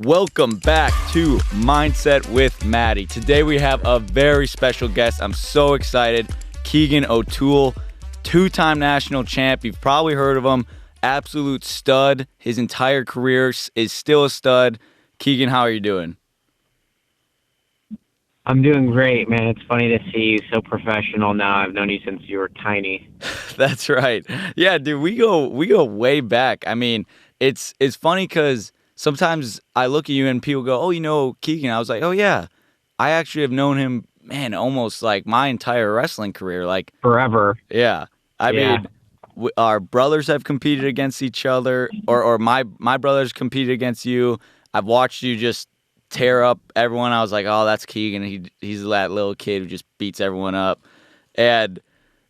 Welcome back to Mindset with Matty. Today we have a very special guest. I'm so excited. Keegan O'Toole, two-time national champ. You've probably heard of him. Absolute stud. His entire career is still a stud. Keegan, how are you doing? I'm doing great, man. It's funny to see you so professional now. I've known you since you were tiny. That's right. Yeah, dude, we go way back. I mean, it's funny because sometimes I look at you and people go, "Oh, you know Keegan." I was like, "Oh yeah." I actually have known him, man, almost like my entire wrestling career, like Forever. yeah. I mean, our brothers have competed against each other, or my brothers competed against you. I've watched you just tear up everyone. I was like, oh, that's Keegan. He's that little kid who just beats everyone up. And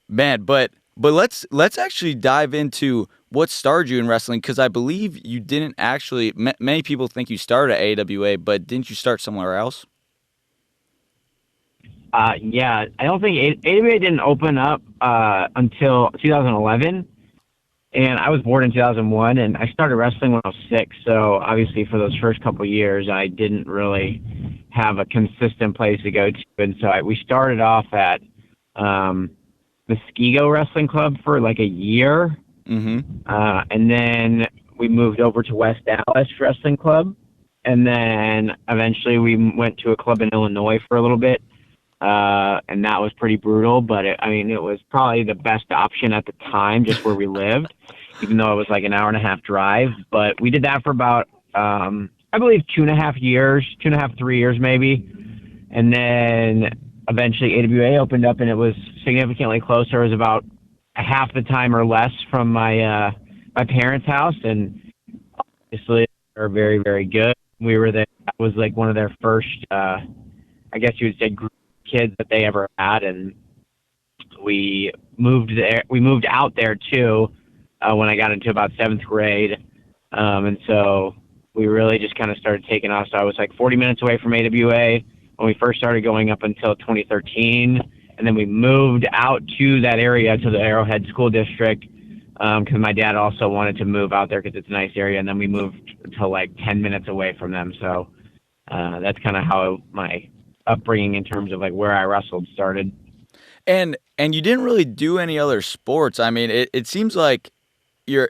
man, but let's actually dive into what started you in wrestling, because I believe you didn't actually. Many people think you started at AWA, but didn't you start somewhere else? Yeah, I don't think AWA didn't open up until 2011. And I was born in 2001, and I started wrestling when I was 6. So obviously, for those first couple of years, I didn't really have a consistent place to go to, and so we started off at Muskego Wrestling Club for like a year, and then we moved over to West Dallas Wrestling Club, and then eventually we went to a club in Illinois for a little bit, and that was pretty brutal. But it was probably the best option at the time, just where we lived, even though it was like an hour and a half drive. But we did that for about, I believe, 2.5 years, 2.5, 3 years maybe. And then eventually AWA opened up, and it was significantly closer. It was about half the time or less from my parents' house. And obviously they're very, very good. We were there. I was like one of their first, I guess you would say, group kids that they ever had, and we moved out there too when I got into about 7th grade, and so we really just kind of started taking off. So I was like 40 minutes away from AWA when we first started going up until 2013, and then we moved out to that area, to the Arrowhead School District, because my dad also wanted to move out there because it's a nice area, and then we moved to like 10 minutes away from them. So that's kind of how my upbringing in terms of like where I wrestled started. And you didn't really do any other sports. I mean, it seems like you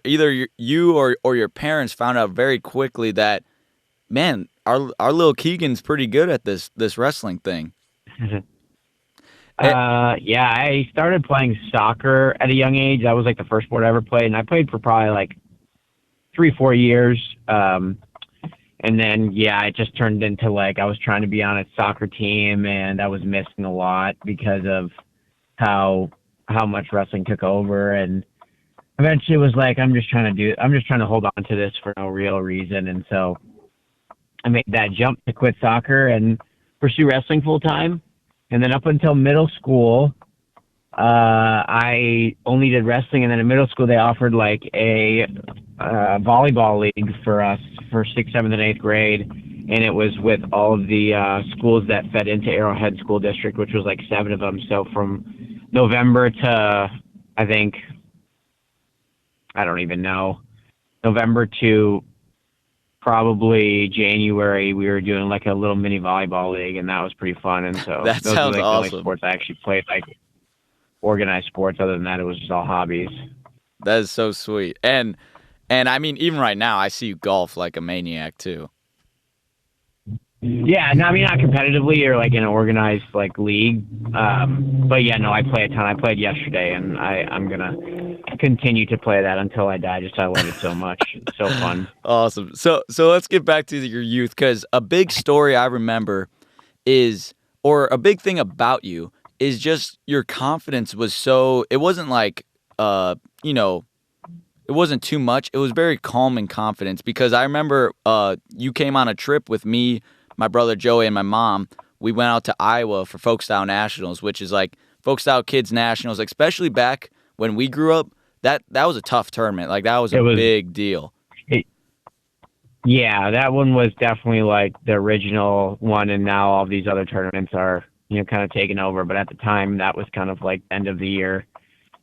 or your parents found out very quickly that, man, our little Keegan's pretty good at this wrestling thing. Yeah, I started playing soccer at a young age. That was like the first sport I ever played, and I played for probably like 3-4 years. And then, yeah, it just turned into like I was trying to be on a soccer team, and I was missing a lot because of how much wrestling took over. And eventually it was like, I'm just trying to hold on to this for no real reason. And so I made that jump to quit soccer and pursue wrestling full time. And then up until middle school, I only did wrestling. And then in middle school, they offered like a volleyball league for us for 6th, 7th, and 8th grade. And it was with all of the schools that fed into Arrowhead School District, which was like 7 of them. So from November to, I think, I don't even know, November to probably January, we were doing like a little mini volleyball league, and that was pretty fun. And so that those sounds were like awesome. The only sports I actually played, like organized sports. Other than that, it was just all hobbies. That is so sweet. And I mean, even right now, I see you golf like a maniac too. Yeah, no, I mean, not competitively or like in an organized like league, but yeah, no, I play a ton. I played yesterday, and I'm gonna continue to play that until I die. Just I love it so much. It's so fun. Awesome. So let's get back to your youth, because a big story I remember or a big thing about you is just your confidence was so. It wasn't like it wasn't too much. It was very calm and confidence, because I remember you came on a trip with me, my brother Joey, and my mom. We went out to Iowa for Folk Style Nationals, which is like Folk Style Kids Nationals, especially back when we grew up. That was a tough tournament. Like, that was a big deal. Yeah, that one was definitely like the original one, and now all these other tournaments are, kind of taken over. But at the time, that was kind of like end of the year,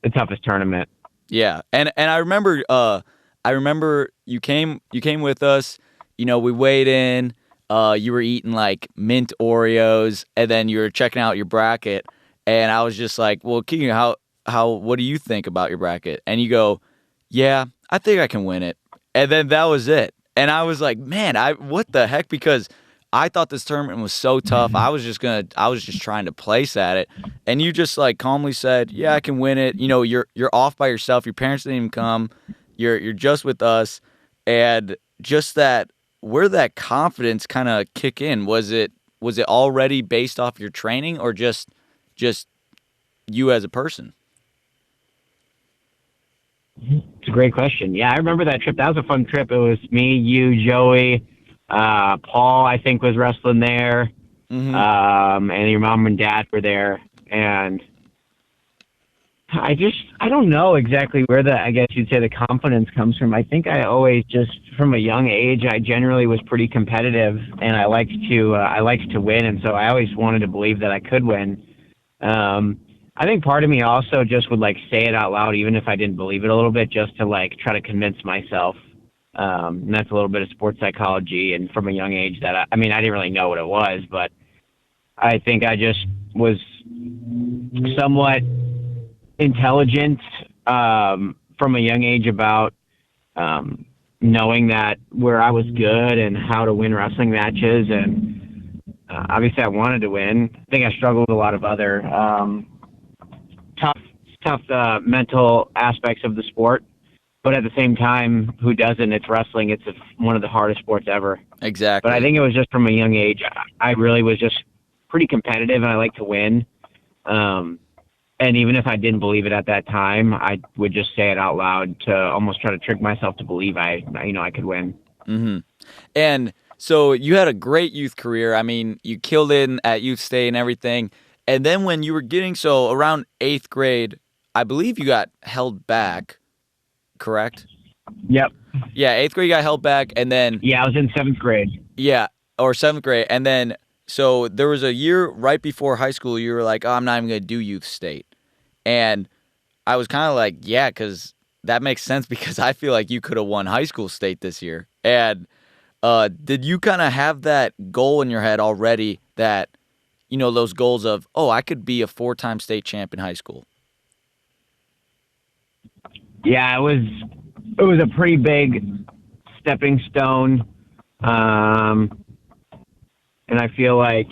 the toughest tournament. Yeah, and I remember you came with us. we weighed in. You were eating like mint Oreos, and then you were checking out your bracket. And I was just like, well, Keegan, what do you think about your bracket? And you go, yeah, I think I can win it. And then that was it. And I was like, man, what the heck? Because I thought this tournament was so tough. I was just trying to place at it. And you just like calmly said, yeah, I can win it. You're off by yourself. Your parents didn't even come. You're just with us. And just where that confidence kind of kick in, was it already based off your training or just you as a person? It's a great question. Yeah, I remember that trip. That was a fun trip. It was me, you, Joey, Paul, I think, was wrestling there, and your mom and dad were there. And I don't know exactly where I guess you'd say the confidence comes from. I think I always just, from a young age, I generally was pretty competitive, and I liked to win, and so I always wanted to believe that I could win. I think part of me also just would like say it out loud, even if I didn't believe it a little bit, just to like try to convince myself. And that's a little bit of sports psychology. And from a young age I didn't really know what it was, but I think I just was somewhat intelligent, from a young age about, knowing that where I was good and how to win wrestling matches. And, obviously I wanted to win. I think I struggled with a lot of other, tough mental aspects of the sport, but at the same time, who doesn't? It's wrestling. It's one of the hardest sports ever. Exactly. But I think it was just from a young age. I really was just pretty competitive, and I like to win. And even if I didn't believe it at that time, I would just say it out loud to almost try to trick myself to believe I could win. Mm-hmm. And so you had a great youth career. I mean, you killed it at youth state and everything. And then when you were around 8th grade, I believe you got held back, correct? Yep. Yeah, 8th grade you got held back, and then... Yeah, I was in 7th grade. Yeah, or 7th grade. And then, so there was a year right before high school, you were like, oh, I'm not even going to do youth state. And I was kind of like, yeah, because that makes sense because I feel like you could have won high school state this year. And did you kind of have that goal in your head already that, those goals of, oh, I could be a 4-time state champ in high school? Yeah, it was a pretty big stepping stone. And I feel like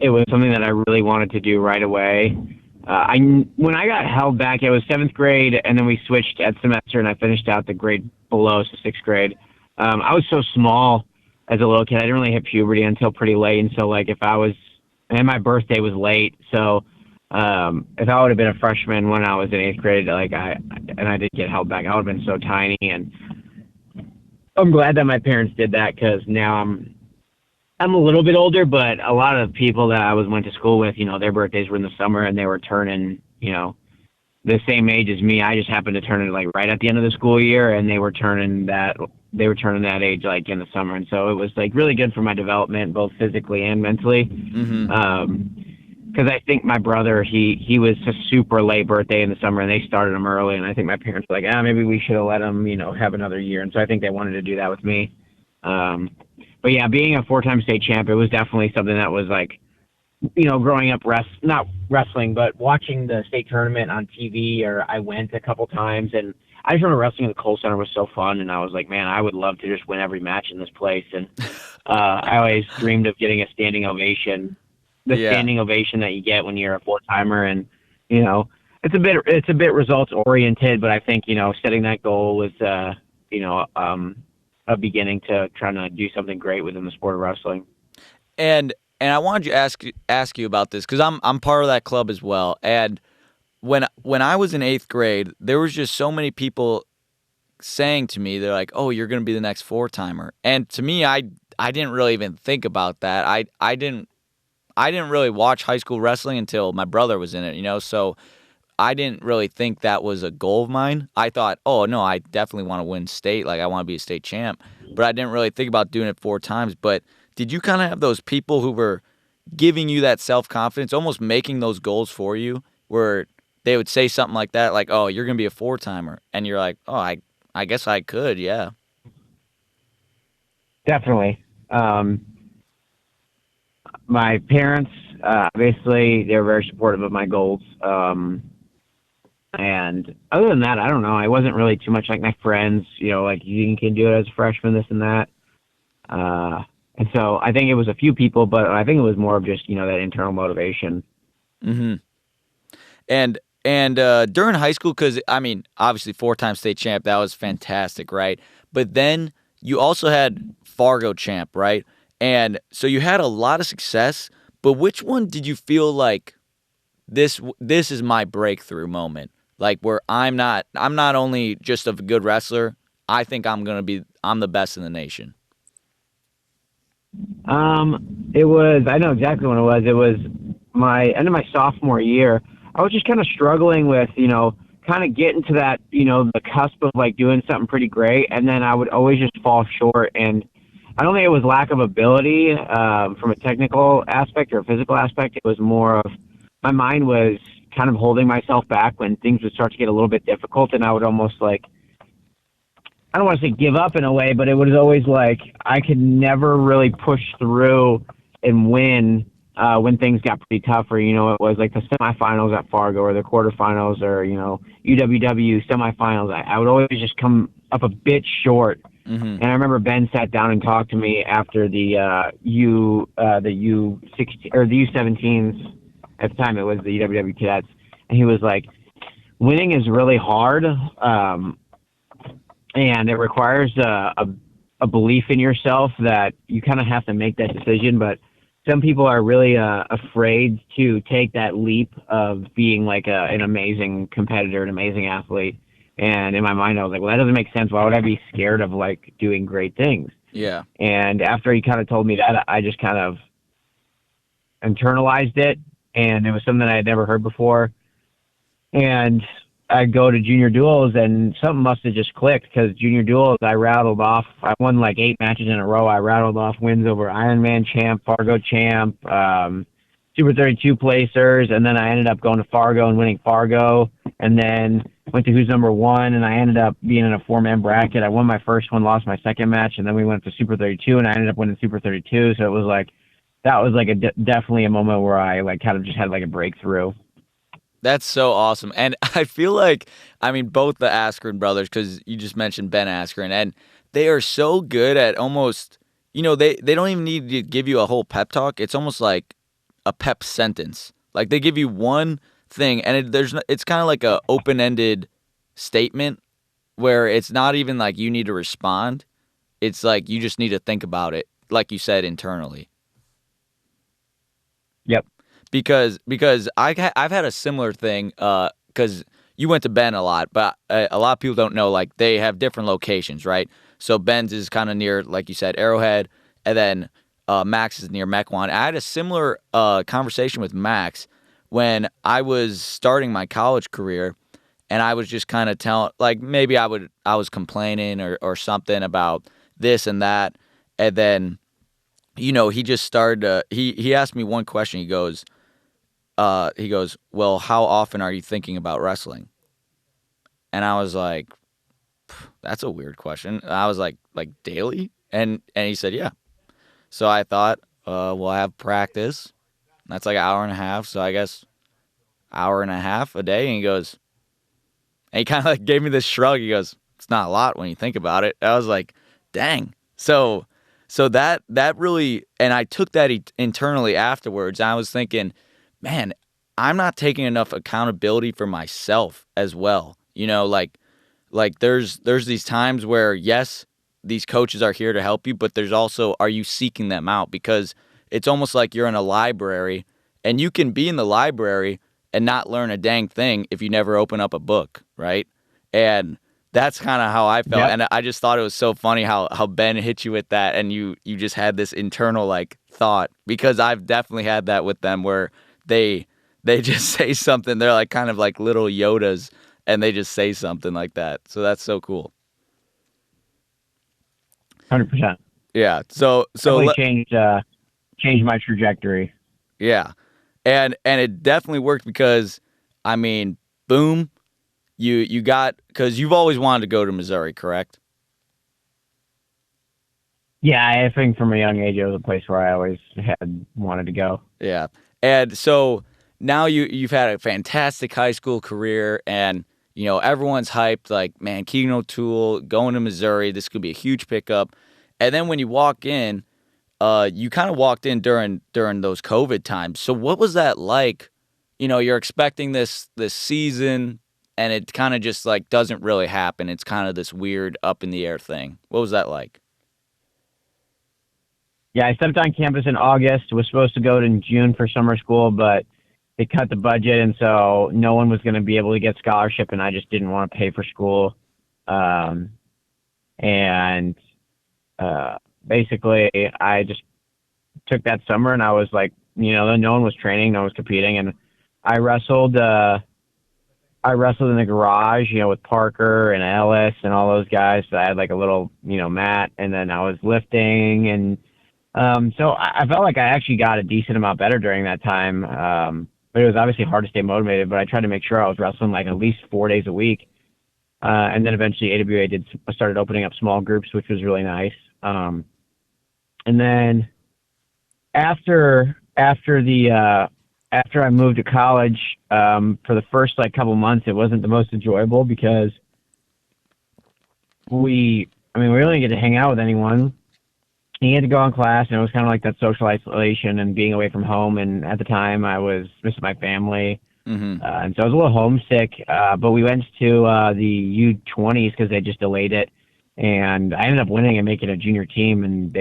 it was something that I really wanted to do right away. When I got held back, it was 7th grade, and then we switched at semester, and I finished out the grade below, so 6th grade. I was so small as a little kid. I didn't really hit puberty until pretty late, and so and my birthday was late, so if I would have been a freshman when I was in 8th grade, and I did get held back, I would have been so tiny. And I'm glad that my parents did that, because now I'm a little bit older, but a lot of people that I went to school with, their birthdays were in the summer, and they were turning, the same age as me. I just happened to turn it like right at the end of the school year, and they were turning that age like in the summer. And so it was like really good for my development, both physically and mentally. Because I think my brother, he was a super late birthday in the summer, and they started him early. And I think my parents were like, maybe we should have let him, have another year. And so I think they wanted to do that with me. But yeah, being a 4-time state champ, it was definitely something that was like, growing up, not wrestling, but watching the state tournament on TV, or I went a couple times, and I just remember wrestling at the Kohl Center was so fun, and I was like, man, I would love to just win every match in this place. And I always dreamed of getting a standing ovation, standing ovation that you get when you're a 4-timer. And it's a bit results oriented, but I think setting that goal was a beginning to trying to do something great within the sport of wrestling. And I wanted to ask you about this because I'm part of that club as well. And when I was in 8th grade, there was just so many people saying to me, they're like, "Oh, you're going to be the next 4-timer." And to me, I didn't really even think about that. I didn't really watch high school wrestling until my brother was in it, so I didn't really think that was a goal of mine. I thought, oh, no, I definitely want to win state. Like, I want to be a state champ. But I didn't really think about doing it 4 times. But did you kind of have those people who were giving you that self-confidence, almost making those goals for you, where they would say something like that, like, oh, you're going to be a 4-timer. And you're like, oh, I guess I could, yeah. Definitely. My parents, obviously, they're very supportive of my goals. And other than that, I don't know. I wasn't really too much like my friends, like you can do it as a freshman, this and that. And so I think it was a few people, but I think it was more of just, that internal motivation. Mm-hmm. And during high school, because I mean, obviously 4-time state champ, that was fantastic, right? But then you also had Fargo champ, right? And so you had a lot of success. But which one did you feel like this is my breakthrough moment? Like where I'm not only just a good wrestler, I think I'm the best in the nation. I know exactly when it was. It was my end of my sophomore year. I was just kind of struggling with, kind of getting to that, the cusp of like doing something pretty great. And then I would always just fall short. And I don't think it was lack of ability, from a technical aspect or a physical aspect. It was more of my mind was kind of holding myself back when things would start to get a little bit difficult. And I would almost like, I don't want to say give up in a way, but it was always like I could never really push through and win when things got pretty tough, or it was like the semifinals at Fargo or the quarterfinals or UWW semifinals. I would always just come up a bit short. Mm-hmm. And I remember Ben sat down and talked to me after the U16 or the U17s. At the time, it was the UWW cadets, and he was like, "Winning is really hard." And it requires a belief in yourself that you kind of have to make that decision. But some people are really afraid to take that leap of being like an amazing competitor, an amazing athlete. And in my mind, I was like, well, that doesn't make sense. Why would I be scared of like doing great things? Yeah. And after he kind of told me that, I just kind of internalized it, and it was something I had never heard before. And I go to junior duels, and something must have just clicked because junior duels, I won like 8 matches in a row. I rattled off wins over Ironman champ, Fargo champ, Super 32 placers, and then I ended up going to Fargo and winning Fargo, and then went to Who's Number One, and I ended up being in a 4-man bracket. I won my first one, lost my second match, and then we went to Super 32, and I ended up winning Super 32. So it was like that was like definitely a moment where I like kind of just had like a breakthrough. That's so awesome. And I feel like, I mean, both the Askren brothers, because you just mentioned Ben Askren, and they are so good at almost, they don't even need to give you a whole pep talk. It's almost like a pep sentence. Like they give you one thing, and it's kind of like a open-ended statement where it's not even like you need to respond. It's like you just need to think about it, like you said, internally. Yep. Because I've had a similar thing because you went to Ben a lot, but a lot of people don't know, like they have different locations, right? So Ben's is kind of near, like you said, Arrowhead, and then Max is near Mequon. I had a similar conversation with Max when I was starting my college career, and I was just kind of telling, like maybe I was complaining or something about this and that, and then he just started. He asked me one question. He goes, well, how often are you thinking about wrestling? And I was like, that's a weird question. I was like daily? And he said, yeah. So I thought, well, I have practice. That's like an hour and a half. So I guess hour and a half a day. And he kind of like gave me this shrug. He goes, it's not a lot when you think about it. I was like, dang. So that really, and I took that internally afterwards. I was thinking, man, I'm not taking enough accountability for myself as well. Like there's these times where, yes, these coaches are here to help you, but there's also, are you seeking them out? Because it's almost like you're in a library, and you can be in the library and not learn a dang thing if you never open up a book, right? And that's kind of how I felt. Yep. And I just thought it was so funny how Ben hit you with that, and you just had this internal like thought, because I've definitely had that with them where they just say something. They're like kind of like little Yodas, and they just say something like that. So that's so cool. 100%. Yeah. So Definitely changed my trajectory. yeah, and it definitely worked because, I mean, boom, you got, because you've always wanted to go to Missouri, correct? Yeah, I think from a young age it was a place where I always had wanted to go. Yeah. And so now you've had a fantastic high school career, and everyone's hyped like, man, Keegan O'Toole going to Missouri, this could be a huge pickup. And then when you walk in, you kind of walked in during those COVID times. So what was that like? You're expecting this season, and it kind of just like doesn't really happen. It's kind of this weird up in the air thing. What was that like? Yeah, I stepped on campus in August. Was supposed to go in June for summer school, but they cut the budget, and so no one was going to be able to get scholarship, and I just didn't want to pay for school. Um, and basically, I just took that summer, and I was like, no one was training, no one was competing, and I wrestled. I wrestled in the garage, with Parker and Ellis and all those guys. So I had like a little, mat, and then I was lifting, and so I felt like I actually got a decent amount better during that time. But it was obviously hard to stay motivated, but I tried to make sure I was wrestling like at least 4 days a week. And then eventually AWA started opening up small groups, which was really nice. And then after I moved to college, for the first like couple months, it wasn't the most enjoyable because we really didn't get to hang out with anyone. You had to go in class, and it was kind of like that social isolation and being away from home. And at the time, I was missing my family, and so I was a little homesick. But we went to the U20s because they just delayed it, and I ended up winning and making a junior team. And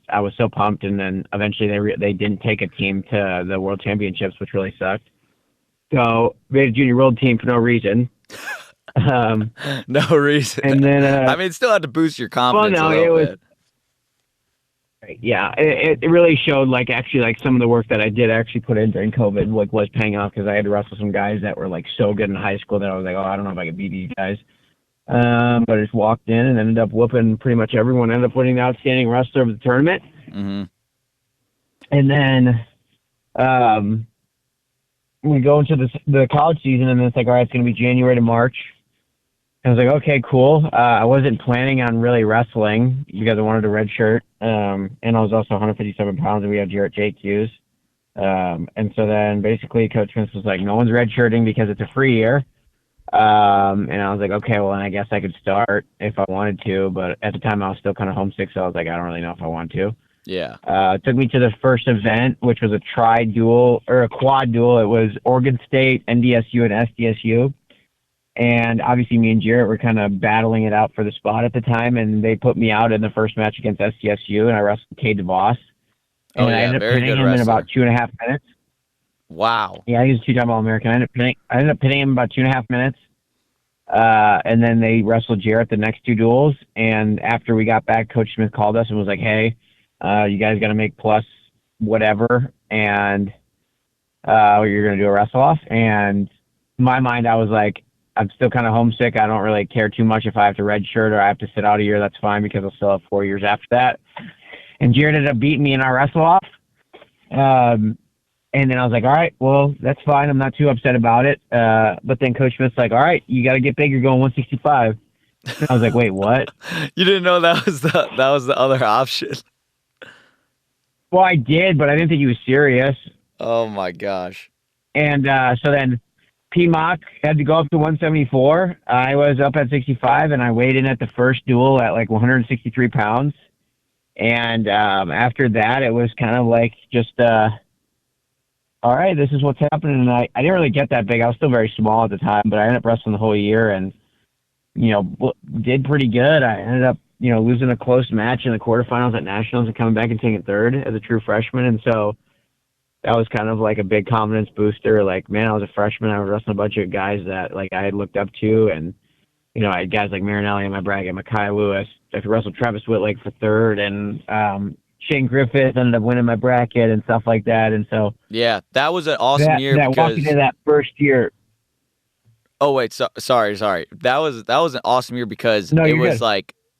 I was so pumped. And then eventually, they didn't take a team to the World Championships, which really sucked. So we had a junior world team for no reason. No reason. And then it still had to boost your confidence a little bit. Yeah, it really showed like actually like some of the work that I did actually put in during COVID like was paying off because I had to wrestle some guys that were like so good in high school that I was like, oh, I don't know if I could beat these guys. But I just walked in and ended up whooping pretty much everyone. Ended up winning the outstanding wrestler of the tournament. Mm-hmm. And then we go into the college season, and then it's like, all right, it's going to be January to March. I was like, okay, cool. I wasn't planning on really wrestling because I wanted a red shirt. And I was also 157 pounds, and we had Jarrett JQs. And so then basically Coach Smith was like, no one's redshirting because it's a free year. And I was like, okay, well, then I guess I could start if I wanted to. But at the time, I was still kind of homesick, so I was like, I don't really know if I want to. Yeah. It took me to the first event, which was a tri-dual or a quad duel. It was Oregon State, NDSU, and SDSU. And obviously me and Jarrett were kind of battling it out for the spot at the time, and they put me out in the first match against SDSU, and I wrestled Cade DeVos. And I ended up pinning him in about 2.5 minutes. Wow. Yeah, he was a two-time All-American. I ended up pinning him in about 2.5 minutes. And then they wrestled Jarrett the next two duels. And after we got back, Coach Smith called us and was like, hey, you guys got to make plus whatever, and you're going to do a wrestle-off. And in my mind, I was like, I'm still kind of homesick. I don't really care too much if I have to redshirt or I have to sit out a year. That's fine because I'll still have 4 years after that. And Jarrett ended up beating me in our wrestle-off. And then I was like, all right, well, that's fine. I'm not too upset about it. But then Coach Smith's like, all right, you got to get big. You're going 165. I was like, wait, what? You didn't know that was the other option. Well, I did, but I didn't think he was serious. Oh, my gosh. And so then P-Mock had to go up to 174. I was up at 65, and I weighed in at the first duel at like 163 pounds. And after that, it was kind of like just, all right, this is what's happening. And I didn't really get that big. I was still very small at the time, but I ended up wrestling the whole year and, did pretty good. I ended up, losing a close match in the quarterfinals at Nationals and coming back and taking third as a true freshman. And so that was kind of like a big confidence booster. Like, man, I was a freshman. I was wrestling a bunch of guys that like I had looked up to, and I had guys like Marinelli in my bracket, Mekhi Lewis. I wrestled Travis Whitlake for third, and Shane Griffith ended up winning my bracket and stuff like that. And so yeah, that was an awesome year. Walking into that first year. Oh wait, sorry. That was an awesome year because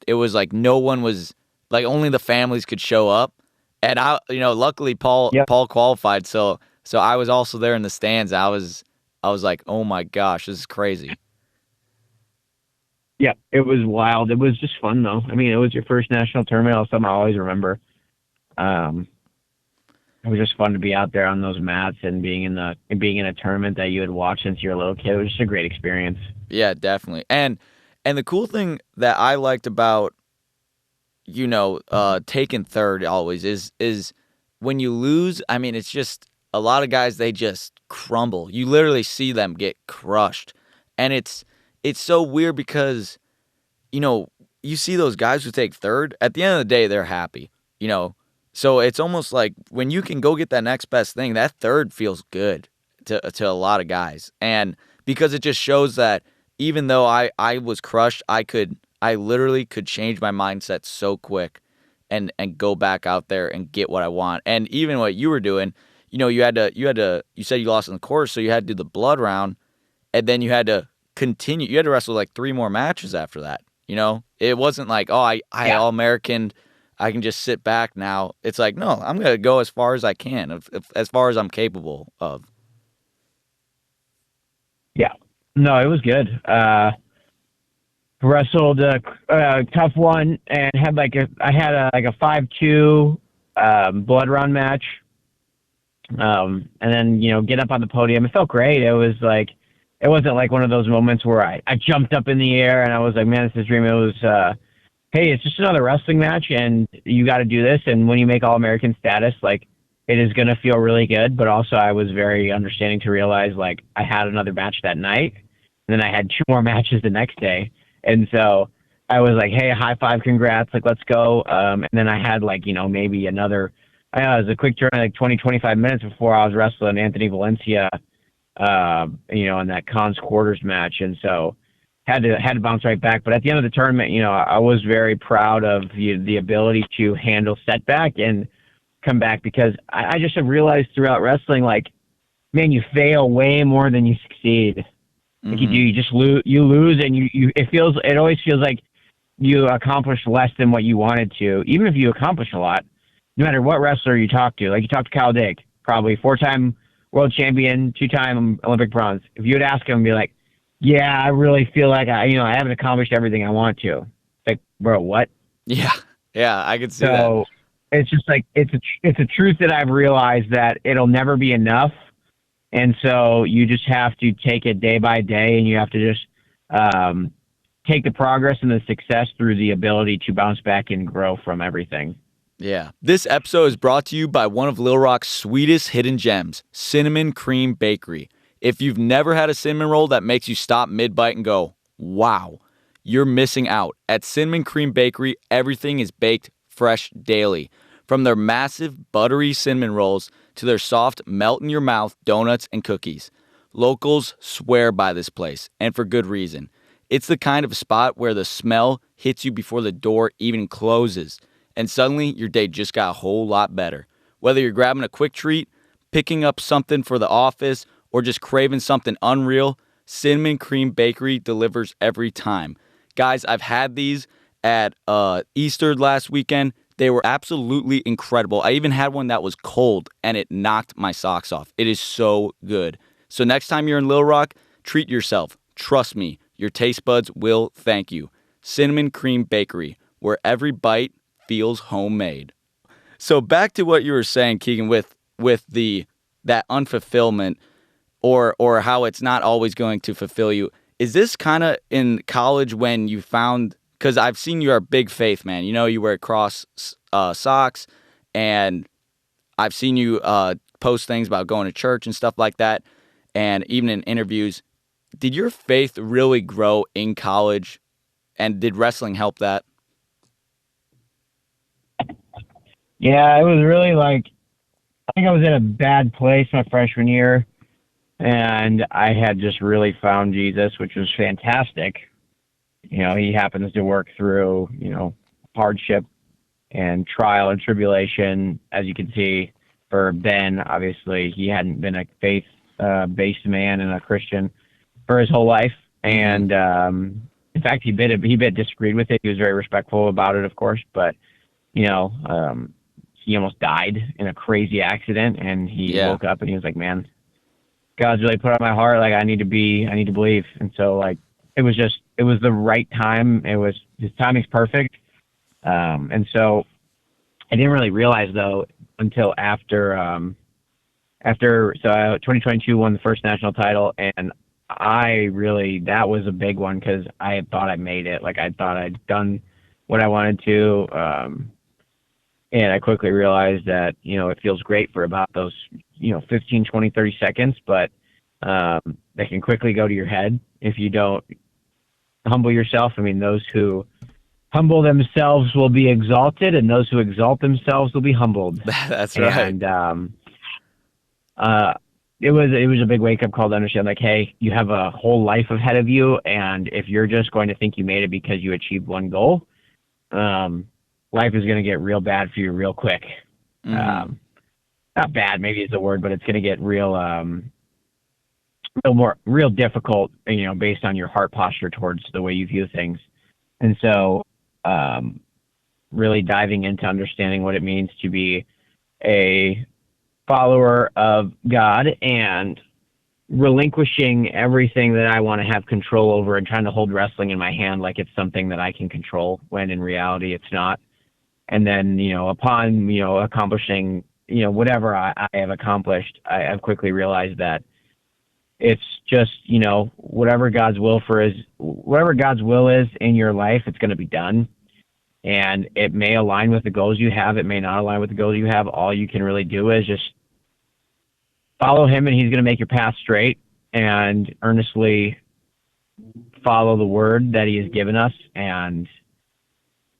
it was like no one was like only the families could show up. And I, luckily Paul qualified, so I was also there in the stands. I was like, oh my gosh, this is crazy. Yeah, it was wild. It was just fun though. I mean, it was your first national tournament. It was something I always remember. Um, it was just fun to be out there on those mats and being in a tournament that you had watched since you were a little kid. It was just a great experience. Yeah, definitely. And the cool thing that I liked about taking third always is when you lose. I mean, it's just a lot of guys, they just crumble. You literally see them get crushed, and it's so weird because you see those guys who take third. At the end of the day, they're happy. So it's almost like when you can go get that next best thing, that third feels good to a lot of guys, and because it just shows that even though I was crushed, I literally could change my mindset so quick and go back out there and get what I want. And even what you were doing, you said you lost in the quarters, so you had to do the blood round, and then you had to continue. You had to wrestle like 3 more matches after that. It wasn't like, oh, I Yeah. All-American, I can just sit back now. It's like, no, I'm going to go as far as I can, as far as I'm capable of. Yeah. No, it was good. Wrestled a tough one and had I had a 5-2 blood round match. And then, get up on the podium. It felt great. It wasn't like one of those moments where I jumped up in the air and I was like, man, this is a dream. It was, hey, it's just another wrestling match and you got to do this. And when you make All-American status, like, it is going to feel really good. But also I was very understanding to realize, like, I had another match that night and then I had 2 more matches the next day. And so I was like, hey, high five, congrats, like, let's go. And then I had, like, maybe another, it was a quick turn, like 20, 25 minutes before I was wrestling Anthony Valencia, in that Cons quarters match. And so had to bounce right back. But at the end of the tournament, I was very proud of the ability to handle setback and come back, because I just have realized throughout wrestling, like, man, you fail way more than you succeed. Like you just lose, and it always feels like you accomplished less than what you wanted to, even if you accomplish a lot, no matter what wrestler you talk to. Like, you talk to Kyle Dake, probably 4-time world champion, 2-time Olympic bronze. If you would ask him and be like, yeah, I really feel like I haven't accomplished everything I want to. It's like, bro, what? Yeah. Yeah, I could see that. So it's just like, it's a truth that I've realized that it'll never be enough. And so you just have to take it day by day, and you have to just take the progress and the success through the ability to bounce back and grow from everything. Yeah. This episode is brought to you by one of Little Rock's sweetest hidden gems, Cinnamon Cream Bakery. If you've never had a cinnamon roll that makes you stop mid-bite and go, wow, you're missing out. At Cinnamon Cream Bakery, everything is baked fresh daily. From their massive buttery cinnamon rolls to their soft melt-in-your-mouth donuts and cookies. Locals swear by this place, and for good reason. It's the kind of spot where the smell hits you before the door even closes, and suddenly your day just got a whole lot better. Whether you're grabbing a quick treat, picking up something for the office, or just craving something unreal, Cinnamon Cream Bakery delivers every time. Guys, I've had these at Easter last weekend. They were absolutely incredible. I even had one that was cold, and it knocked my socks off. It is so good. So next time you're in Little Rock, treat yourself. Trust me, your taste buds will thank you. Cinnamon Cream Bakery, where every bite feels homemade. So back to what you were saying, Keegan, with that unfulfillment, or how it's not always going to fulfill you. Is this kind of in college when you found, because I've seen you are a big faith man. You wear cross socks, and I've seen you post things about going to church and stuff like that, and even in interviews. Did your faith really grow in college, and did wrestling help that? Yeah, it was really I think I was in a bad place my freshman year, and I had just really found Jesus, which was fantastic. He happens to work through, hardship and trial and tribulation. As you can see, for Ben, obviously, he hadn't been a faith-based man and a Christian for his whole life. And in fact, he disagreed with it. He was very respectful about it, of course, but, he almost died in a crazy accident, and he woke up and he was like, man, God's really put on my heart, I need to believe. And so, it was just it was the right time. His timing's perfect. And so I didn't really realize though until after 2022 won the first national title, and that was a big one because I thought I made it. Like I thought I'd done what I wanted to. And I quickly realized that, it feels great for about those, 15, 20, 30 seconds, but they can quickly go to your head if you don't humble yourself. I mean, those who humble themselves will be exalted, and those who exalt themselves will be humbled. That's right. And it was a big wake-up call to understand, like, hey, you have a whole life ahead of you, and if you're just going to think you made it because you achieved one goal, life is going to get real bad for you real quick. Mm-hmm. Not bad, maybe is the word, but it's going to get real difficult, based on your heart posture towards the way you view things. And so, really diving into understanding what it means to be a follower of God and relinquishing everything that I want to have control over and trying to hold wrestling in my hand like it's something that I can control when in reality it's not. And then, upon, accomplishing, whatever I have accomplished, I've quickly realized that it's just, whatever God's will is in your life, it's going to be done. And it may align with the goals you have. It may not align with the goals you have. All you can really do is just follow him, and he's going to make your path straight, and earnestly follow the word that he has given us. And,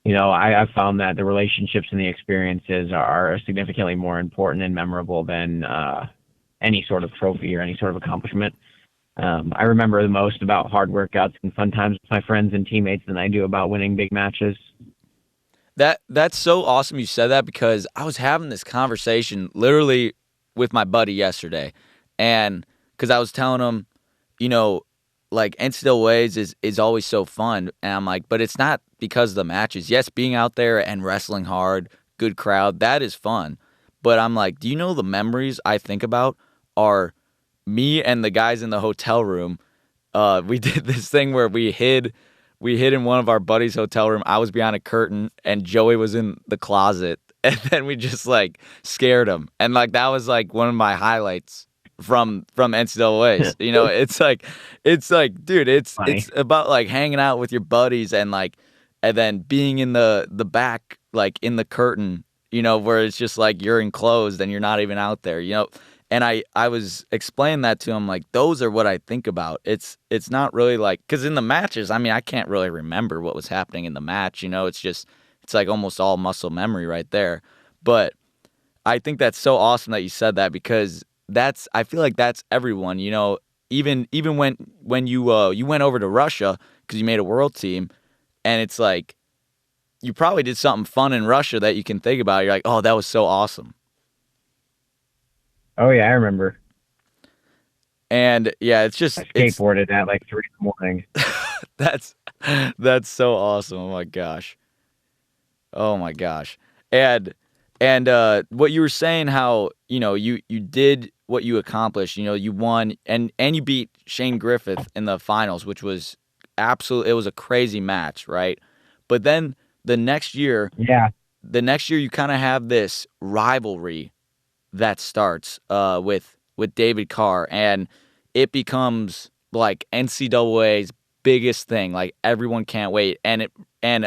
I've found that the relationships and the experiences are significantly more important and memorable than any sort of trophy or any sort of accomplishment. I remember the most about hard workouts and fun times with my friends and teammates than I do about winning big matches. That's so awesome you said that, because I was having this conversation literally with my buddy yesterday, and because I was telling him, like NCAAs is always so fun, and I'm like, but it's not because of the matches. Yes, being out there and wrestling hard, good crowd, that is fun. But I'm like, do you know the memories I think about are me and the guys in the hotel room? We did this thing where we hid in one of our buddies' hotel room. I was behind a curtain, and Joey was in the closet. And then we just, like, scared him. And, like, that was, like, one of my highlights from NCAAs. It's like, dude, it's about, like, hanging out with your buddies and then being in the back, like, in the curtain, where it's just, like, you're enclosed and you're not even out there, And I was explaining that to him, like, those are what I think about. It's not really like, because in the matches, I mean, I can't really remember what was happening in the match, it's like almost all muscle memory right there. But I think that's so awesome that you said that, because I feel like that's everyone, even when you went over to Russia because you made a world team, and it's like you probably did something fun in Russia that you can think about. You're like, oh, that was so awesome. Oh yeah, I remember. And yeah, it's just I skateboarded at like 3 in the morning. That's so awesome. Oh my gosh. And what you were saying, how you did what you accomplished. You won and you beat Shane Griffith in the finals, which was it was a crazy match, right? But then the next year you kind of have this rivalry that starts with David Carr, and it becomes like NCAA's biggest thing. Like, everyone can't wait. And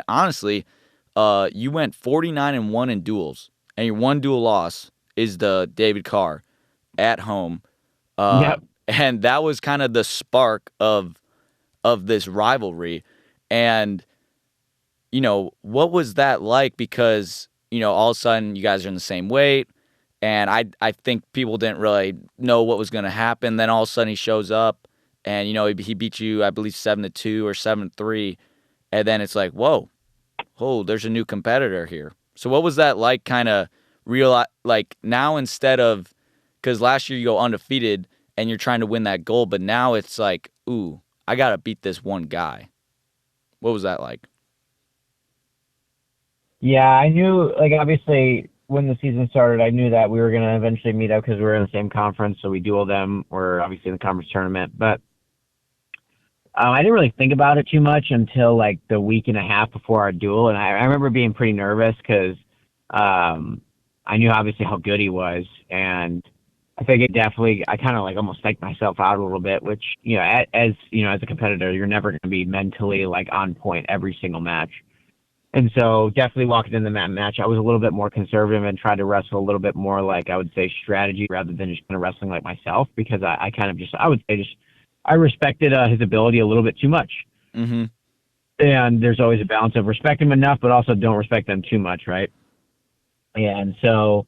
honestly, you went 49-1 in duels, and your one duel loss is the David Carr at home. Yep. And that was kind of the spark of this rivalry. And what was that like? Because all of a sudden you guys are in the same weight. And I think people didn't really know what was going to happen. Then all of a sudden he shows up, and he beat you, I believe 7-2 or 7-3, and then it's like, whoa, there's a new competitor here. So what was that like? Kind of like now, instead of, because last year you go undefeated and you're trying to win that gold, but now it's like, ooh, I got to beat this one guy. What was that like? Yeah, I knew, like, obviously, when the season started, I knew that we were going to eventually meet up because we were in the same conference, so we duel them. We're obviously in the conference tournament. But I didn't really think about it too much until like the week and a half before our duel, and I remember being pretty nervous because I knew obviously how good he was, and I think it definitely I kind of like almost psyched myself out a little bit, which as you know as a competitor you're never going to be mentally like on point every single match. And so definitely walking into that match, I was a little bit more conservative and tried to wrestle a little bit more like I would say strategy rather than just kind of wrestling like myself because I kind of just I would say just I respected his ability a little bit too much. Mm-hmm. And there's always a balance of respect him enough, but also don't respect them too much, right? And so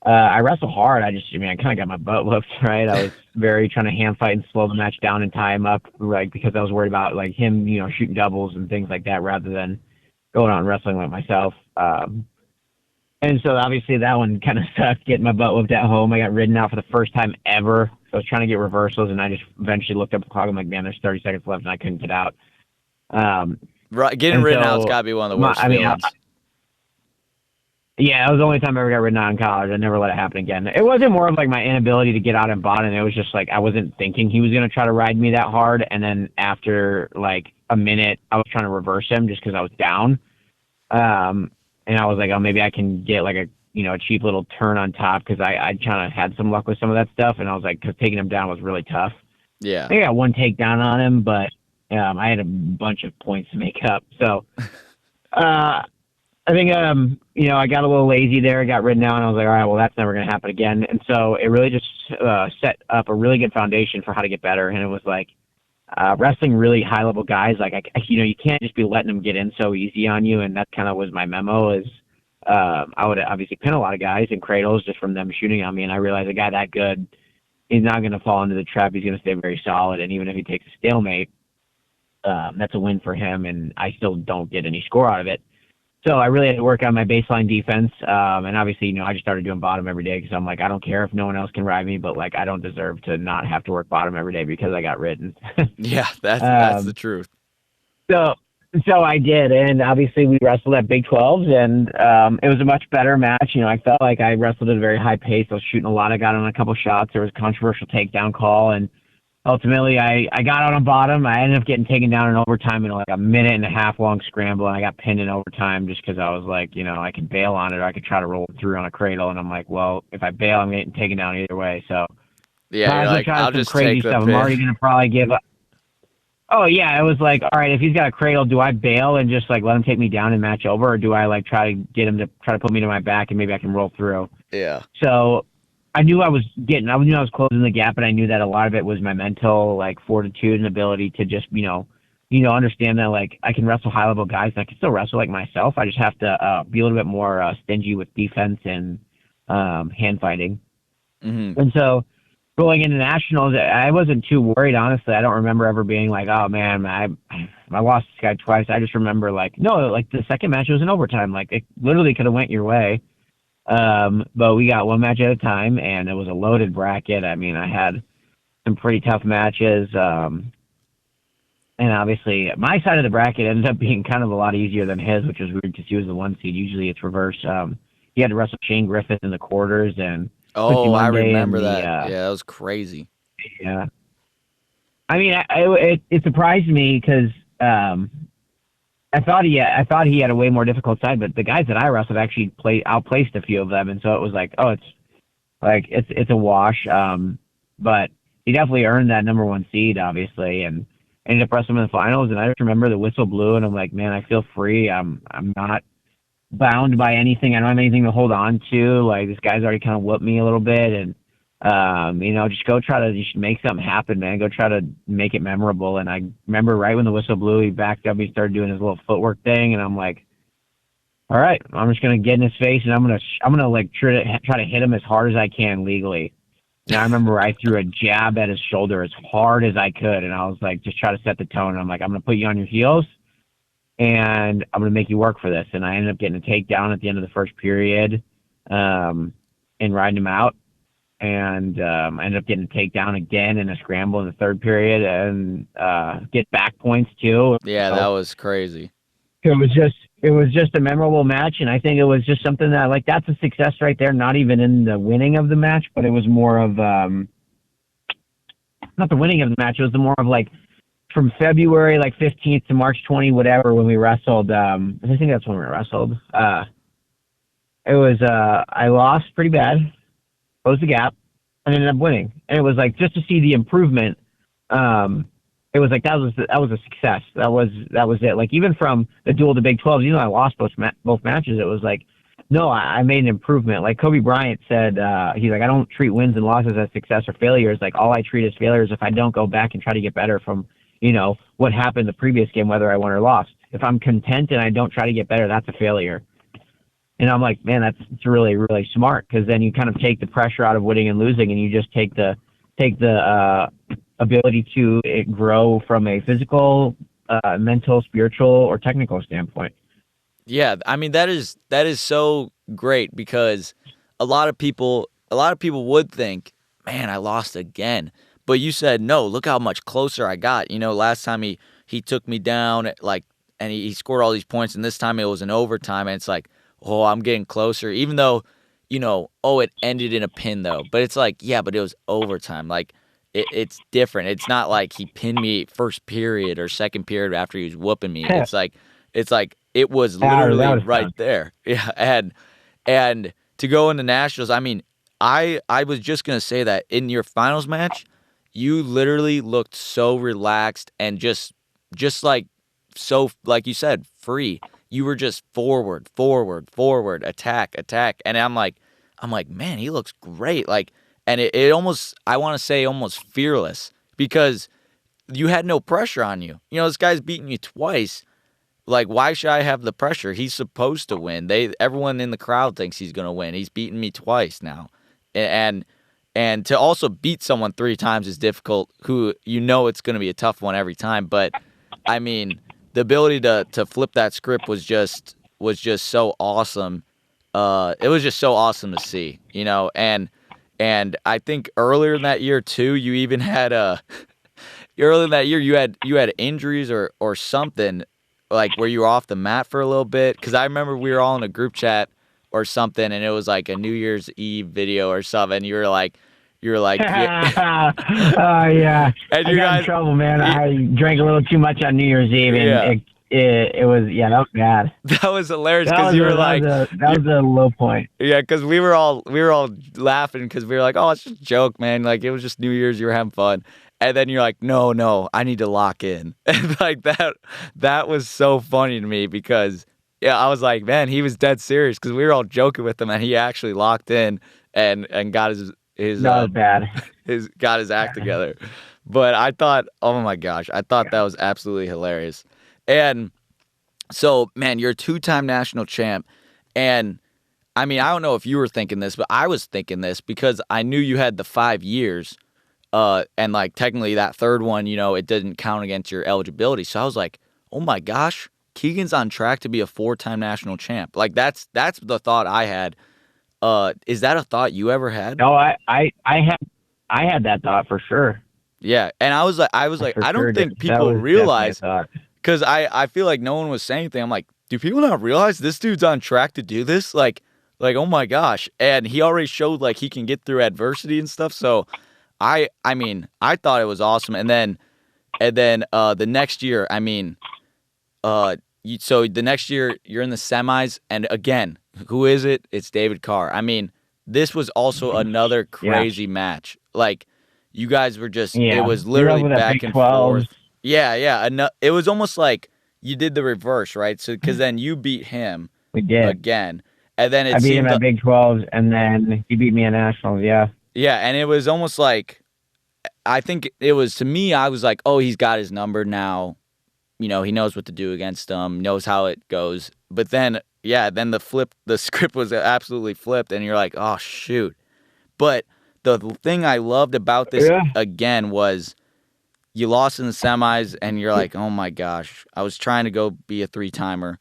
I wrestled hard. I kind of got my butt whooped, right? I was very trying to hand fight and slow the match down and tie him up, like because I was worried about like him, shooting doubles and things like that rather than going out and wrestling like myself. And so obviously that one kind of sucked, getting my butt whooped at home. I got ridden out for the first time ever. So I was trying to get reversals, and I just eventually looked up the clock. I'm like, man, there's 30 seconds left, and I couldn't get out. Right, getting ridden out's got to be one of the worst feelings. Yeah, it was the only time I ever got ridden out in college. I never let it happen again. It wasn't more of like my inability to get out and bottom. It was just like I wasn't thinking he was going to try to ride me that hard. And then after like a minute, I was trying to reverse him just because I was down. And I was like, oh, maybe I can get like a cheap little turn on top because I kind of had some luck with some of that stuff. And I was like, because taking him down was really tough. Yeah. I got one takedown on him, but I had a bunch of points to make up. So I think, I got a little lazy there. I got ridden out, and I was like, all right, well, that's never going to happen again. And so it really just set up a really good foundation for how to get better. And it was like wrestling really high-level guys. Like, you can't just be letting them get in so easy on you. And that kind of was my memo is I would obviously pin a lot of guys in cradles just from them shooting on me. And I realized a guy that good, he's not going to fall into the trap. He's going to stay very solid. And even if he takes a stalemate, that's a win for him. And I still don't get any score out of it. So I really had to work on my baseline defense, and obviously, I just started doing bottom every day because I'm like, I don't care if no one else can ride me, but like, I don't deserve to not have to work bottom every day because I got ridden. Yeah, that's the truth. So I did, and obviously we wrestled at Big 12s, and it was a much better match. I felt like I wrestled at a very high pace. I was shooting a lot. I got on a couple shots. There was a controversial takedown call, and ultimately, I got out on bottom. I ended up getting taken down in overtime in like a minute and a half long scramble, and I got pinned in overtime just because I was like, I could bail on it or I could try to roll it through on a cradle. And I'm like, well, if I bail, I'm getting taken down either way. So yeah, you're like, I'll just take the stuff. pin. I'm already gonna probably give up. Oh yeah, it was like, all right, if he's got a cradle, do I bail and just like let him take me down and match over, or do I like try to get him to try to put me to my back and maybe I can roll through? Yeah. So I knew I was closing the gap, and I knew that a lot of it was my mental, like, fortitude and ability to just, understand that, like, I can wrestle high-level guys, and I can still wrestle like myself. I just have to be a little bit more stingy with defense and hand fighting. Mm-hmm. And so going into nationals, I wasn't too worried, honestly. I don't remember ever being like, oh, man, I lost this guy twice. I just remember, like, no, like, the second match was in overtime. Like, it literally could have went your way. But we got one match at a time, and it was a loaded bracket. I mean, I had some pretty tough matches. And obviously my side of the bracket ended up being kind of a lot easier than his, which was weird because he was the 1 seed. Usually it's reverse. He had to wrestle Shane Griffith in the quarters, and I remember that. Yeah, that was crazy. Yeah. I mean, it surprised me because, I thought he had a way more difficult side, but the guys that I wrestled actually outplaced a few of them, and so it was like, oh, it's a wash. But he definitely earned that number 1 seed, obviously, and ended up wrestling in the finals. And I just remember the whistle blew, and I'm like, man, I feel free. I'm not bound by anything. I don't have anything to hold on to. Like, this guy's already kind of whooped me a little bit, and just go try to just make something happen, man. Go try to make it memorable. And I remember right when the whistle blew, he backed up, he started doing his little footwork thing, and I'm like, all right, I'm just gonna get in his face, and I'm gonna like try to hit him as hard as I can legally. And I remember I threw a jab at his shoulder as hard as I could, and I was like, just try to set the tone. And I'm like, I'm gonna put you on your heels, and I'm gonna make you work for this. And I ended up getting a takedown at the end of the first period, and riding him out. And I ended up getting a takedown again in a scramble in the third period, and get back points too. Yeah, that was crazy. It was just a memorable match, and I think it was just something that, like, that's a success right there. Not even in the winning of the match, but it was more of not the winning of the match. It was the more of like from February like 15th to March 20, whatever, when we wrestled. I think that's when we wrestled. It was I lost pretty bad, closed the gap, and ended up winning. And it was like just to see the improvement. It was like that was a success. That was it. Like even from the duel to Big 12, I lost both matches. It was like, no, I made an improvement. Like Kobe Bryant said, he's like, I don't treat wins and losses as success or failures. Like all I treat as failures if I don't go back and try to get better from, what happened the previous game, whether I won or lost. If I'm content and I don't try to get better, that's a failure. And I'm like, man, it's really, really smart, because then you kind of take the pressure out of winning and losing, and you just take the ability to grow from a physical, mental, spiritual, or technical standpoint. Yeah, I mean that is so great, because a lot of people would think, man, I lost again. But you said, no, look how much closer I got. Last time he took me down, and he scored all these points, and this time it was in overtime, and it's like, oh, I'm getting closer. Even though, it ended in a pin though. But it's like, yeah, but it was overtime. Like it's different. It's not like he pinned me first period or second period after he was whooping me. It's like it was literally right there. Yeah, and to go into nationals, I mean, I was just gonna say that in your finals match, you literally looked so relaxed and just like so, like you said, free. You were just forward, attack, and I'm like, man, he looks great. Like, and it almost, I want to say almost fearless, because you had no pressure on you. This guy's beaten you twice. Like, why should I have the pressure? He's supposed to win. Everyone in the crowd thinks he's going to win. He's beaten me twice now. And to also beat someone 3 times is difficult, who it's going to be a tough one every time. But, I mean, the ability to flip that script was just so awesome. It was just so awesome to see, and I think earlier in that year too, you even had earlier in that year you had injuries or something, like where you were off the mat for a little bit. Because I remember we were all in a group chat or something, and it was like a New Year's Eve video or something. And you were like, yeah. Oh yeah, and I got in trouble, man. I drank a little too much on New Year's Eve, and it was, that was bad. That was hilarious, because you were like, that was a low point. Yeah, because we were all laughing, because we were like, oh, it's just a joke, man. Like, it was just New Year's, you were having fun. And then you're like, no, I need to lock in. And like that was so funny to me, because I was like, man, he was dead serious, because we were all joking with him, and he actually locked in and got his that was bad. got his act together. But I thought, oh my gosh, that was absolutely hilarious. And so, man, you're a 2-time national champ. And I mean, I don't know if you were thinking this, but I was thinking this, because I knew you had the 5 years. And like technically that third one, it didn't count against your eligibility. So I was like, oh my gosh, Keegan's on track to be a 4-time national champ. Like that's the thought I had. Is that a thought you ever had? No, I had that thought for sure. Yeah, and I was like, I don't think people realize, because I feel like no one was saying anything. I'm like, do people not realize this dude's on track to do this? Like, oh my gosh. And he already showed like he can get through adversity and stuff. So I mean, I thought it was awesome. And then the next year, I mean, so the next year you're in the semis, and again, who is it? It's David Carr. I mean, this was also another crazy match. Like, you guys were just, it was literally back and forth. Yeah. It was almost like you did the reverse, right? So, because then you beat him again. And then I beat him at Big 12s, and then he beat me at Nationals, yeah. Yeah, and it was almost like, I think it was, to me, I was like, oh, he's got his number now. He knows what to do against him, knows how it goes. But then, then the script was absolutely flipped, and you're like, oh, shoot. But the thing I loved about this, again, was you lost in the semis, and you're like, oh, my gosh, I was trying to go be a 3-timer.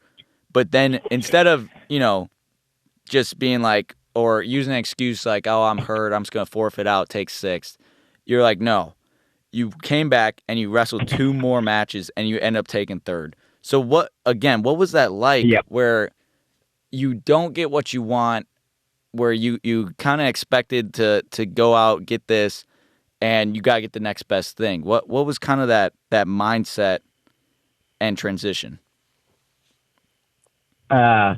But then instead of, just being like, or using an excuse like, oh, I'm hurt, I'm just going to forfeit out, take 6th, you're like, no. You came back and you wrestled 2 more matches, and you end up taking 3rd. So what was that like, where you don't get what you want, where you kind of expected to go out, get this, and you got to get the next best thing. What was kind of that mindset and transition? Yeah,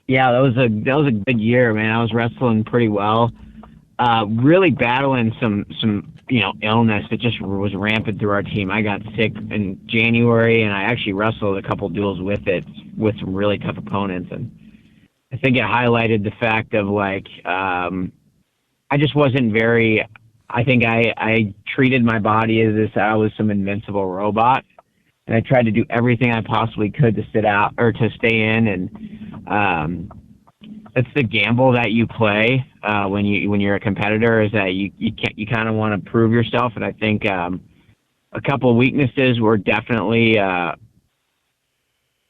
that was a good year, man. I was wrestling pretty well. Really battling some illness that just was rampant through our team. I got sick in January, and I actually wrestled a couple duels with some really tough opponents, and I think it highlighted the fact of I just wasn't very. I think I treated my body as if I was some invincible robot, and I tried to do everything I possibly could to sit out or to stay in, and it's the gamble that you play when you're a competitor, is that you kind of want to prove yourself. And I think a couple of weaknesses were definitely, at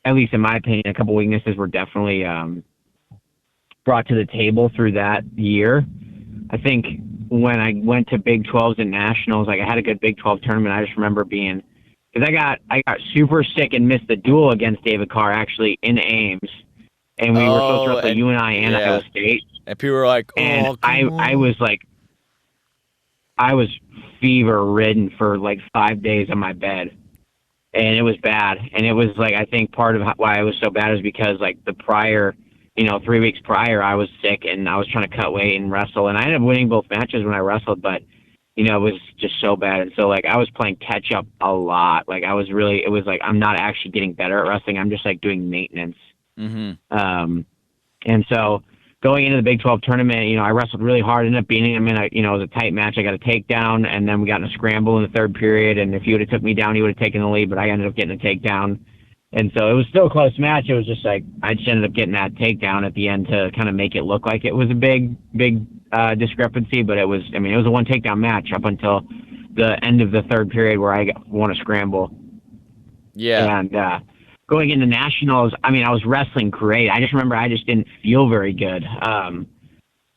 least in my opinion, a couple of weaknesses were definitely brought to the table through that year. I think when I went to Big 12s and nationals, I had a good Big 12 tournament. I just remember because I got super sick and missed the duel against David Carr actually in Ames. And we were supposed to wrestle UNI and Iowa State. And people were like, and I was fever ridden for 5 days on my bed. And it was bad. And it was I think part of why I was so bad is because the prior, 3 weeks prior, I was sick and I was trying to cut weight and wrestle. And I ended up winning both matches when I wrestled, but it was just so bad. And so I was playing catch up a lot. I'm not actually getting better at wrestling. I'm just doing maintenance. Mm-hmm. And so going into the Big 12 tournament, I wrestled really hard, ended up beating him in it was a tight match. I got a takedown, and then we got in a scramble in the third period. And if he would have took me down, he would have taken the lead, but I ended up getting a takedown. And so it was still a close match. It was just I just ended up getting that takedown at the end to kind of make it look like it was a big discrepancy, but it was a one takedown match up until the end of the third period where I won a scramble. Yeah. And going into nationals, I was wrestling great. I just remember I just didn't feel very good.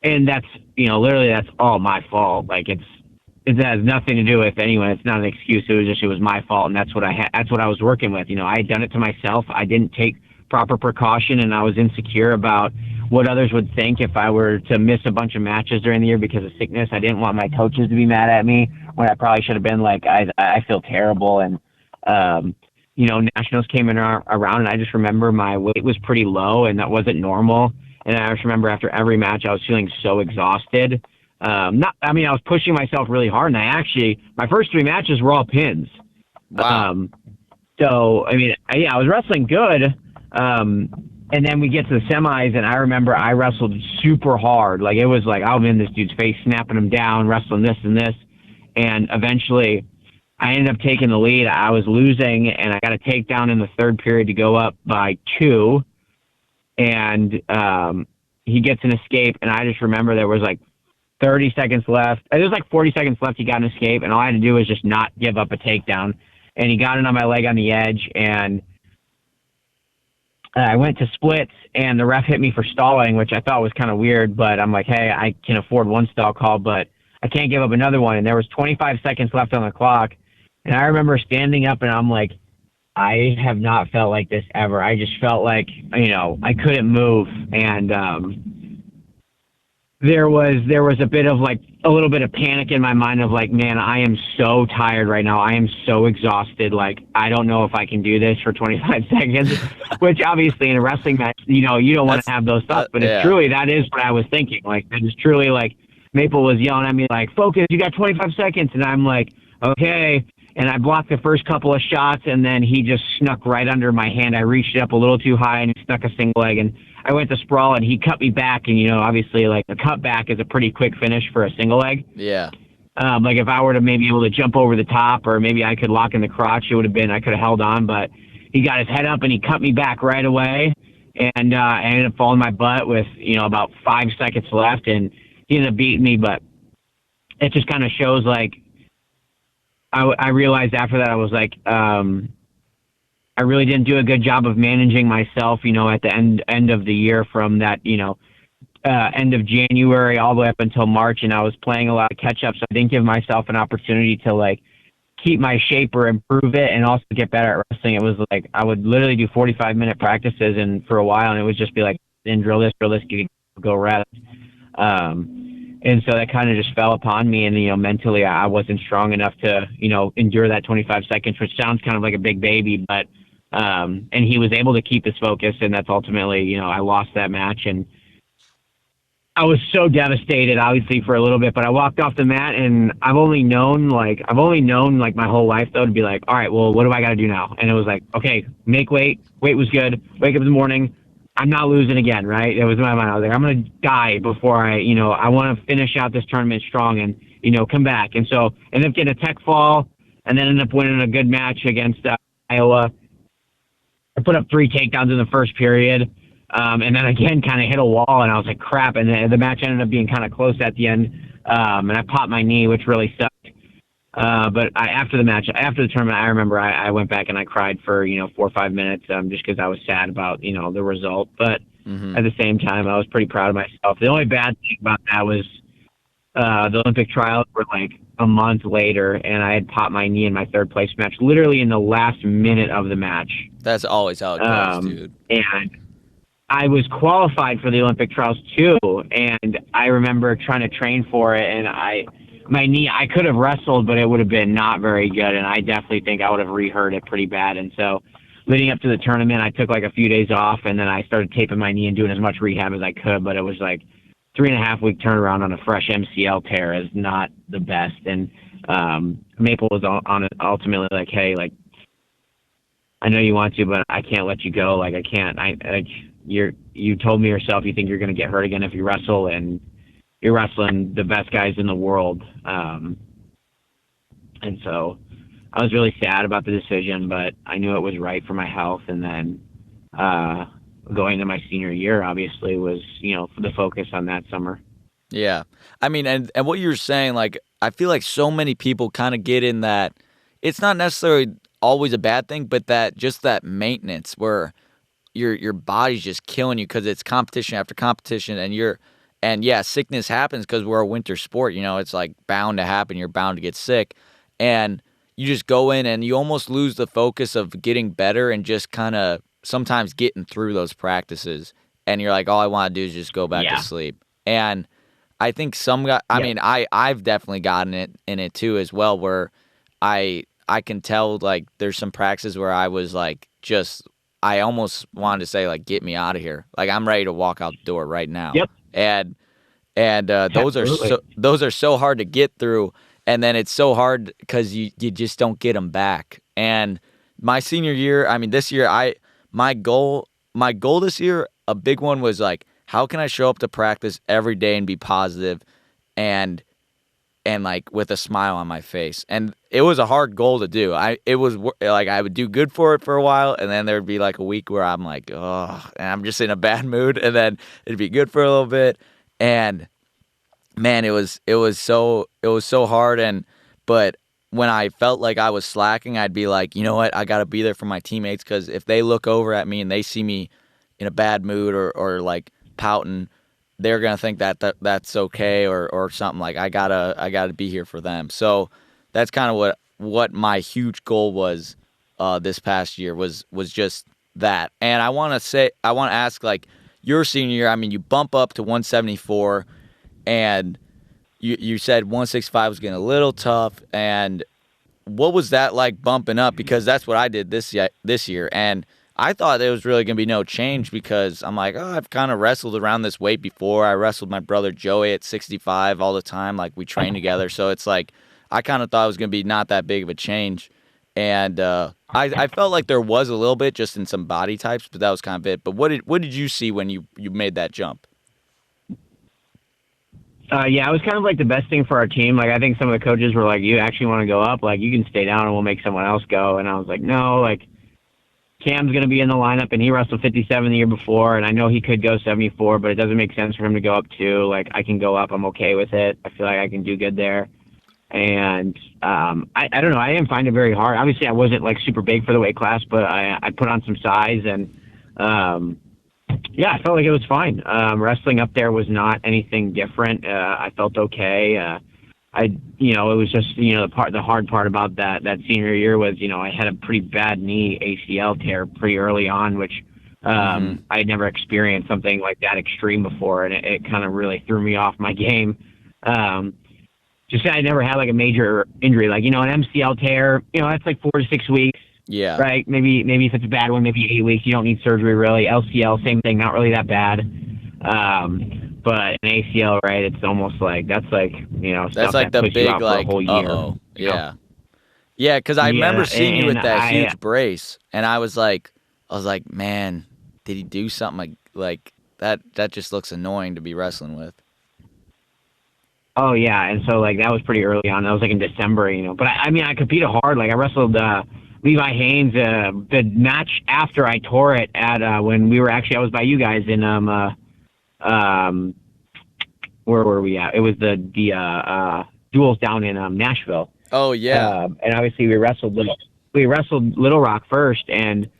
And that's, literally that's all my fault. It has nothing to do with anyone. It's not an excuse. It was my fault. And that's what that's what I was working with. I had done it to myself. I didn't take proper precaution, and I was insecure about what others would think if I were to miss a bunch of matches during the year because of sickness. I didn't want my coaches to be mad at me when I probably should have been I feel terrible. And, nationals came in around, and I just remember my weight was pretty low, and that wasn't normal. And I just remember after every match, I was feeling so exhausted. I was pushing myself really hard, and my first 3 matches were all pins. Wow. I was wrestling good. And then we get to the semis, and I remember I wrestled super hard. It was I'm in this dude's face, snapping him down, wrestling this and this. And eventually I ended up taking the lead. I was losing, and I got a takedown in the third period to go up by 2. And he gets an escape, and I just remember there was 30 seconds left. There was 40 seconds left. He got an escape, and all I had to do was just not give up a takedown. And he got it on my leg on the edge, and I went to splits, and the ref hit me for stalling, which I thought was kind of weird, but I'm hey, I can afford one stall call, but I can't give up another one. And there was 25 seconds left on the clock, and I remember standing up, and I'm I have not felt like this ever. I just felt I couldn't move, and there was a bit of a little bit of panic in my mind of man, I am so tired right now. I am so exhausted. I don't know if I can do this for 25 seconds, which obviously in a wrestling match, you don't want to have those thoughts, but it's truly, that is what I was thinking. That is truly Maple was yelling at me focus, you got 25 seconds. And I'm okay. And I blocked the first couple of shots, and then he just snuck right under my hand. I reached it up a little too high, and he snuck a single leg, and I went to sprawl, and he cut me back. And, obviously, a cut back is a pretty quick finish for a single leg. Yeah. If I were to maybe able to jump over the top, or maybe I could lock in the crotch, I could have held on. But he got his head up, and he cut me back right away. And I ended up falling my butt with, about 5 seconds left, and he ended up beating me. But it just kind of shows, I realized after that, I was I really didn't do a good job of managing myself, at the end of the year from that, end of January all the way up until March. And I was playing a lot of catch up. So I didn't give myself an opportunity to keep my shape or improve it and also get better at wrestling. It was I would literally do 45-minute practices and for a while, and it would just be then drill this, go rest. And so that kind of just fell upon me. And, mentally I wasn't strong enough to, endure that 25 seconds, which sounds kind of like a big baby, but, and he was able to keep his focus. And that's ultimately, I lost that match. And I was so devastated, obviously, for a little bit, but I walked off the mat, and I've only known like my whole life, though, to be like, all right, well, what do I got to do now? And it was like, okay, make weight. Weight was good. Wake up in the morning. I'm not losing again, right? It was in my mind. I was like, I'm going to die before I want to finish out this tournament strong and, come back. And so ended up getting a tech fall and then ended up winning a good match against Iowa. I put up 3 takedowns in the first period. And then again, kind of hit a wall, and I was like, crap. And the match ended up being kind of close at the end. And I popped my knee, which really sucked. But after the tournament, I remember I went back and I cried for, 4 or 5 minutes, just because I was sad about, the result. But at the same time, I was pretty proud of myself. The only bad thing about that was the Olympic trials were like a month later, and I had popped my knee in my third place match, literally in the last minute of the match. That's always how it goes, dude. And I was qualified for the Olympic trials too, and I remember trying to train for it, and my knee, I could have wrestled, but it would have been not very good, and I definitely think I would have re-hurt it pretty bad. And so leading up to the tournament, I took like a few days off, and then I started taping my knee and doing as much rehab as I could, but it was like 3.5 week turnaround on a fresh MCL tear is not the best. And Maple was on it ultimately like, hey, like, I know you want to, but I can't let you go. Like, I can't. You told me yourself you think you're going to get hurt again if you wrestle, and you're wrestling the best guys in the world. And so I was really sad about the decision, but I knew it was right for my health. And then going into my senior year, obviously, was, the focus on that summer. Yeah. I mean, and what you're saying, like, I feel like so many people kind of get in that it's not necessarily always a bad thing, but that maintenance where your body's just killing you because it's competition after competition, and yeah, sickness happens because we're a winter sport. It's like bound to happen. You're bound to get sick, and you just go in and you almost lose the focus of getting better and just kind of sometimes getting through those practices. And you're like, all I want to do is just go back to sleep. And I think some guys, I mean, I've definitely gotten it in it too as well, where I can tell like there's some practices where I was like I almost wanted to say, like, get me out of here. Like, I'm ready to walk out the door right now. Yep. And those are so hard to get through. And then it's so hard because you just don't get them back. And my senior year, I mean, this year, my goal this year, a big one was like, how can I show up to practice every day and be positive and like with a smile on my face? And it was a hard goal to do. It was like I would do good for it for a while, and then there'd be like a week where I'm like, oh, and I'm just in a bad mood, and then it'd be good for a little bit. And man, it was so hard. But when I felt like I was slacking, I'd be like, you know what, I got to be there for my teammates, because if they look over at me and they see me in a bad mood or like pouting, they're gonna think that's okay or something. Like I gotta be here for them. So that's kind of what my huge goal was this past year was just that. And I want to ask, like, your senior year, I mean, you bump up to 174, and you said 165 was getting a little tough. And what was that like bumping up? Because that's what I did this year, and I thought there was really going to be no change because I'm like, oh, I've kind of wrestled around this weight before. I wrestled my brother Joey at 65 all the time. Like, we trained together. So it's like I kind of thought it was going to be not that big of a change. And I felt like there was a little bit just in some body types, but that was kind of it. But what did you see when you made that jump? Yeah, it was kind of like the best thing for our team. Like, I think some of the coaches were like, you actually want to go up? Like, you can stay down and we'll make someone else go. And I was like, no, like, Cam's going to be in the lineup, and he wrestled 57 the year before, and I know he could go 74, but it doesn't make sense for him to go up too. Like, I can go up. I'm okay with it. I feel like I can do good there. And I don't know. I didn't find it very hard. Obviously, I wasn't, like, super big for the weight class, but I put on some size, and, yeah, I felt like it was fine. Wrestling up there was not anything different. I felt okay. It was just, the hard part about that senior year was, I had a pretty bad knee ACL tear pretty early on, which I had never experienced something like that extreme before. And it kind of really threw me off my game. Just I never had like a major injury, like, you know, an MCL tear, you know, that's like 4 to 6 weeks. Yeah. Right. Maybe if it's a bad one, maybe 8 weeks. You don't need surgery really. LCL, same thing, not really that bad. But an ACL, right? It's almost like that's like, you know, That's stuff like that the puts you big out like for a whole year. uh-oh. You know? Yeah. Yeah, because I remember seeing you with that huge brace, and I was like, man, did he do something like that? That just looks annoying to be wrestling with. Oh yeah, and so like that was pretty early on. That was like in December, you know. But I mean, I competed hard. Like I wrestled Levi Haynes the match after I tore it at when we were actually I was by you guys in where were we at? It was the duels down in Nashville. Oh yeah. And obviously we wrestled Little Rock first, and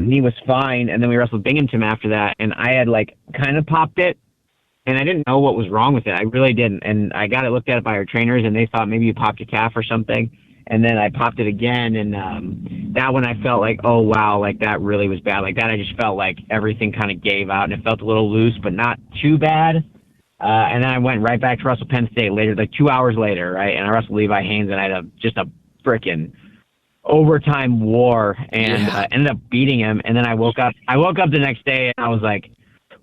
he was fine. And then we wrestled Binghamton after that, and I had like kind of popped it, and I didn't know what was wrong with it. I really didn't. And I got it looked at by our trainers, and they thought maybe you popped your calf or something. And then I popped it again, and that one I felt like, oh wow, like that really was bad. Like that I just felt like everything kind of gave out, and it felt a little loose, but not too bad. And then I went right back to wrestle Penn State later, like 2 hours later, right? And I wrestled Levi Haynes, and I had just a frickin' overtime war, and ended up beating him. And then I woke up the next day, and I was like,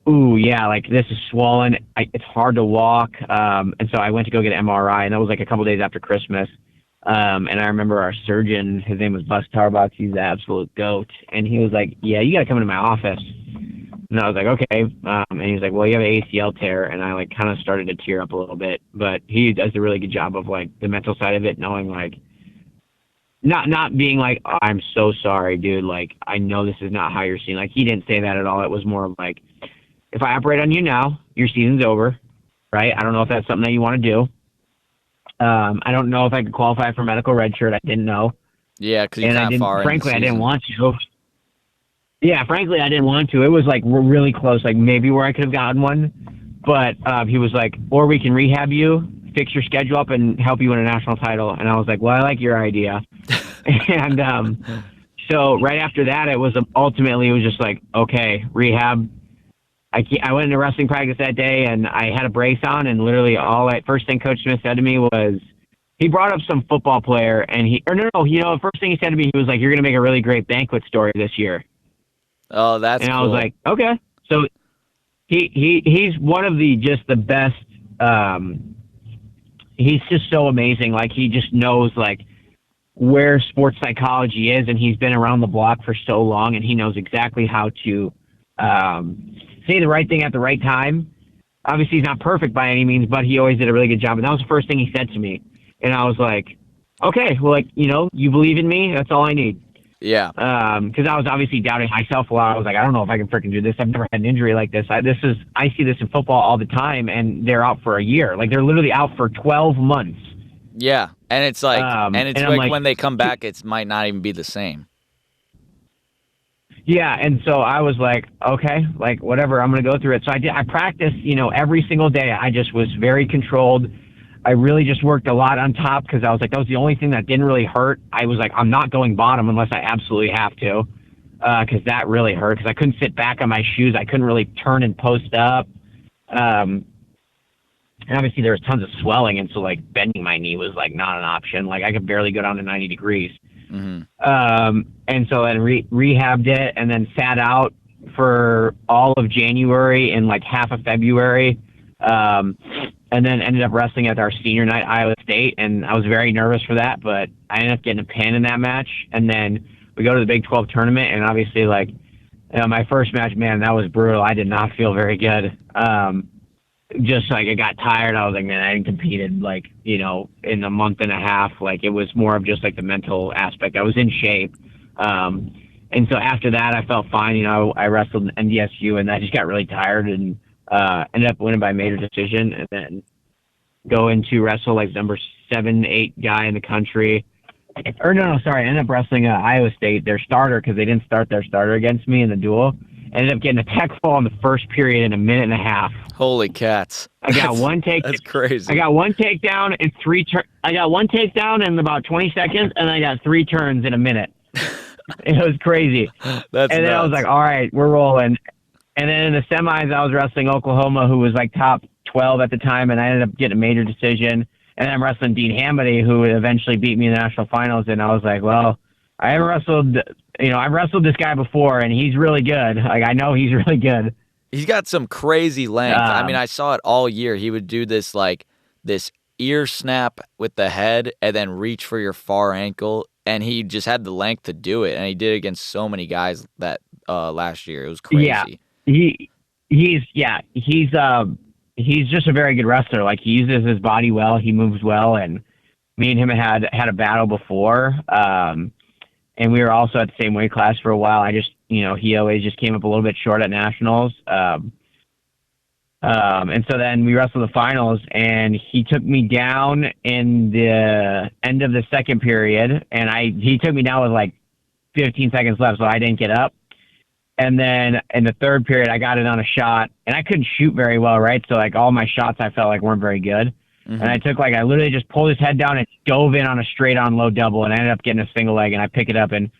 ooh, yeah, like this is swollen. It's hard to walk. And so I went to go get an MRI, and that was like a couple days after Christmas. And I remember our surgeon, his name was Bus Tarbox, he's the absolute goat. And he was like, yeah, you got to come into my office. And I was like, okay. And he was like, well, you have an ACL tear. And I like kind of started to tear up a little bit. But he does a really good job of like the mental side of it, knowing like, not being like, oh, I'm so sorry, dude. Like, I know this is not how you're seeing. Like, he didn't say that at all. It was more of like, if I operate on you now, your season's over, right? I don't know if that's something that you want to do. I don't know if I could qualify for medical redshirt. I didn't know. Yeah, because you're kind of far in the frankly, I season. didn't want to. Yeah, frankly, I didn't want to. It was like really close, like maybe where I could have gotten one. But he was like, or we can rehab you, fix your schedule up, and help you win a national title. And I was like, well, I like your idea. And so right after that, it was ultimately, it was just like, okay, rehab. I went into wrestling practice that day, and I had a brace on, and literally first thing Coach Smith said to me was, he brought up some football player, and the first thing he said to me, he was like, you're going to make a really great banquet story this year. Oh, that's cool. And I was like, okay. So he's one of the best. He's just so amazing. Like, he just knows like where sports psychology is, and he's been around the block for so long, and he knows exactly how to say the right thing at the right time. Obviously, he's not perfect by any means, but he always did a really good job. And that was the first thing he said to me. And I was like, okay, well, like, you believe in me. That's all I need. Yeah. Because I was obviously doubting myself a lot. I was like, I don't know if I can freaking do this. I've never had an injury like this. I see this in football all the time, and they're out for a year. Like, they're literally out for 12 months. Yeah, and it's like, and like when they come back, it might not even be the same. Yeah, and so I was like, okay, like whatever, I'm gonna go through it. So I practiced, every single day. I just was very controlled. I really just worked a lot on top because I was like, that was the only thing that didn't really hurt. I was like, I'm not going bottom unless I absolutely have to, because that really hurt. Because I couldn't sit back on my shoes. I couldn't really turn and post up. And obviously there was tons of swelling, and so like bending my knee was like not an option. Like I could barely go down to 90 degrees. Mm-hmm. And so then rehabbed it, and then sat out for all of January and like half of February. And then ended up wrestling at our senior night, Iowa State, and I was very nervous for that, but I ended up getting a pin in that match. And then we go to the Big 12 tournament, and obviously, like, my first match, man, that was brutal. I did not feel very good. Just like I got tired. I was like, man, I hadn't competed like, in a month and a half. Like, it was more of just like the mental aspect. I was in shape. And so after that, I felt fine. I wrestled in NDSU, and I just got really tired, and ended up winning by major decision, and then go into wrestle like number 7, 8 guy in the country. Or no, sorry. I ended up wrestling Iowa State, their starter, because they didn't start their starter against me in the duel. Ended up getting a tech fall in the first period in a minute and a half. Holy cats! I got one take. That's crazy. I got one takedown in 3 turns. I got one takedown in about 20 seconds, and I got 3 turns in a minute. It was crazy. That's I was like, all right, we're rolling. And then in the semis, I was wrestling Oklahoma, who was like top 12 at the time, and I ended up getting a major decision. And I'm wrestling Dean Hamady, who eventually beat me in the national finals. And I was like, well, I haven't wrestled, I've wrestled this guy before, and he's really good. Like, I know he's really good. He's got some crazy length. I mean, I saw it all year. He would do this ear snap with the head and then reach for your far ankle, and he just had the length to do it. And he did it against so many guys that last year. It was crazy. Yeah, he's just a very good wrestler. Like, he uses his body well, he moves well, and me and him had a battle before. And we were also at the same weight class for a while. I just, he always just came up a little bit short at nationals. And so then we wrestled the finals, and he took me down in the end of the second period, and he took me down with like 15 seconds left, so I didn't get up. And then in the third period, I got it on a shot, and I couldn't shoot very well, right? So like all my shots I felt like weren't very good. Mm-hmm. And I literally just pulled his head down and dove in on a straight on low double, and I ended up getting a single leg, and I pick it up. And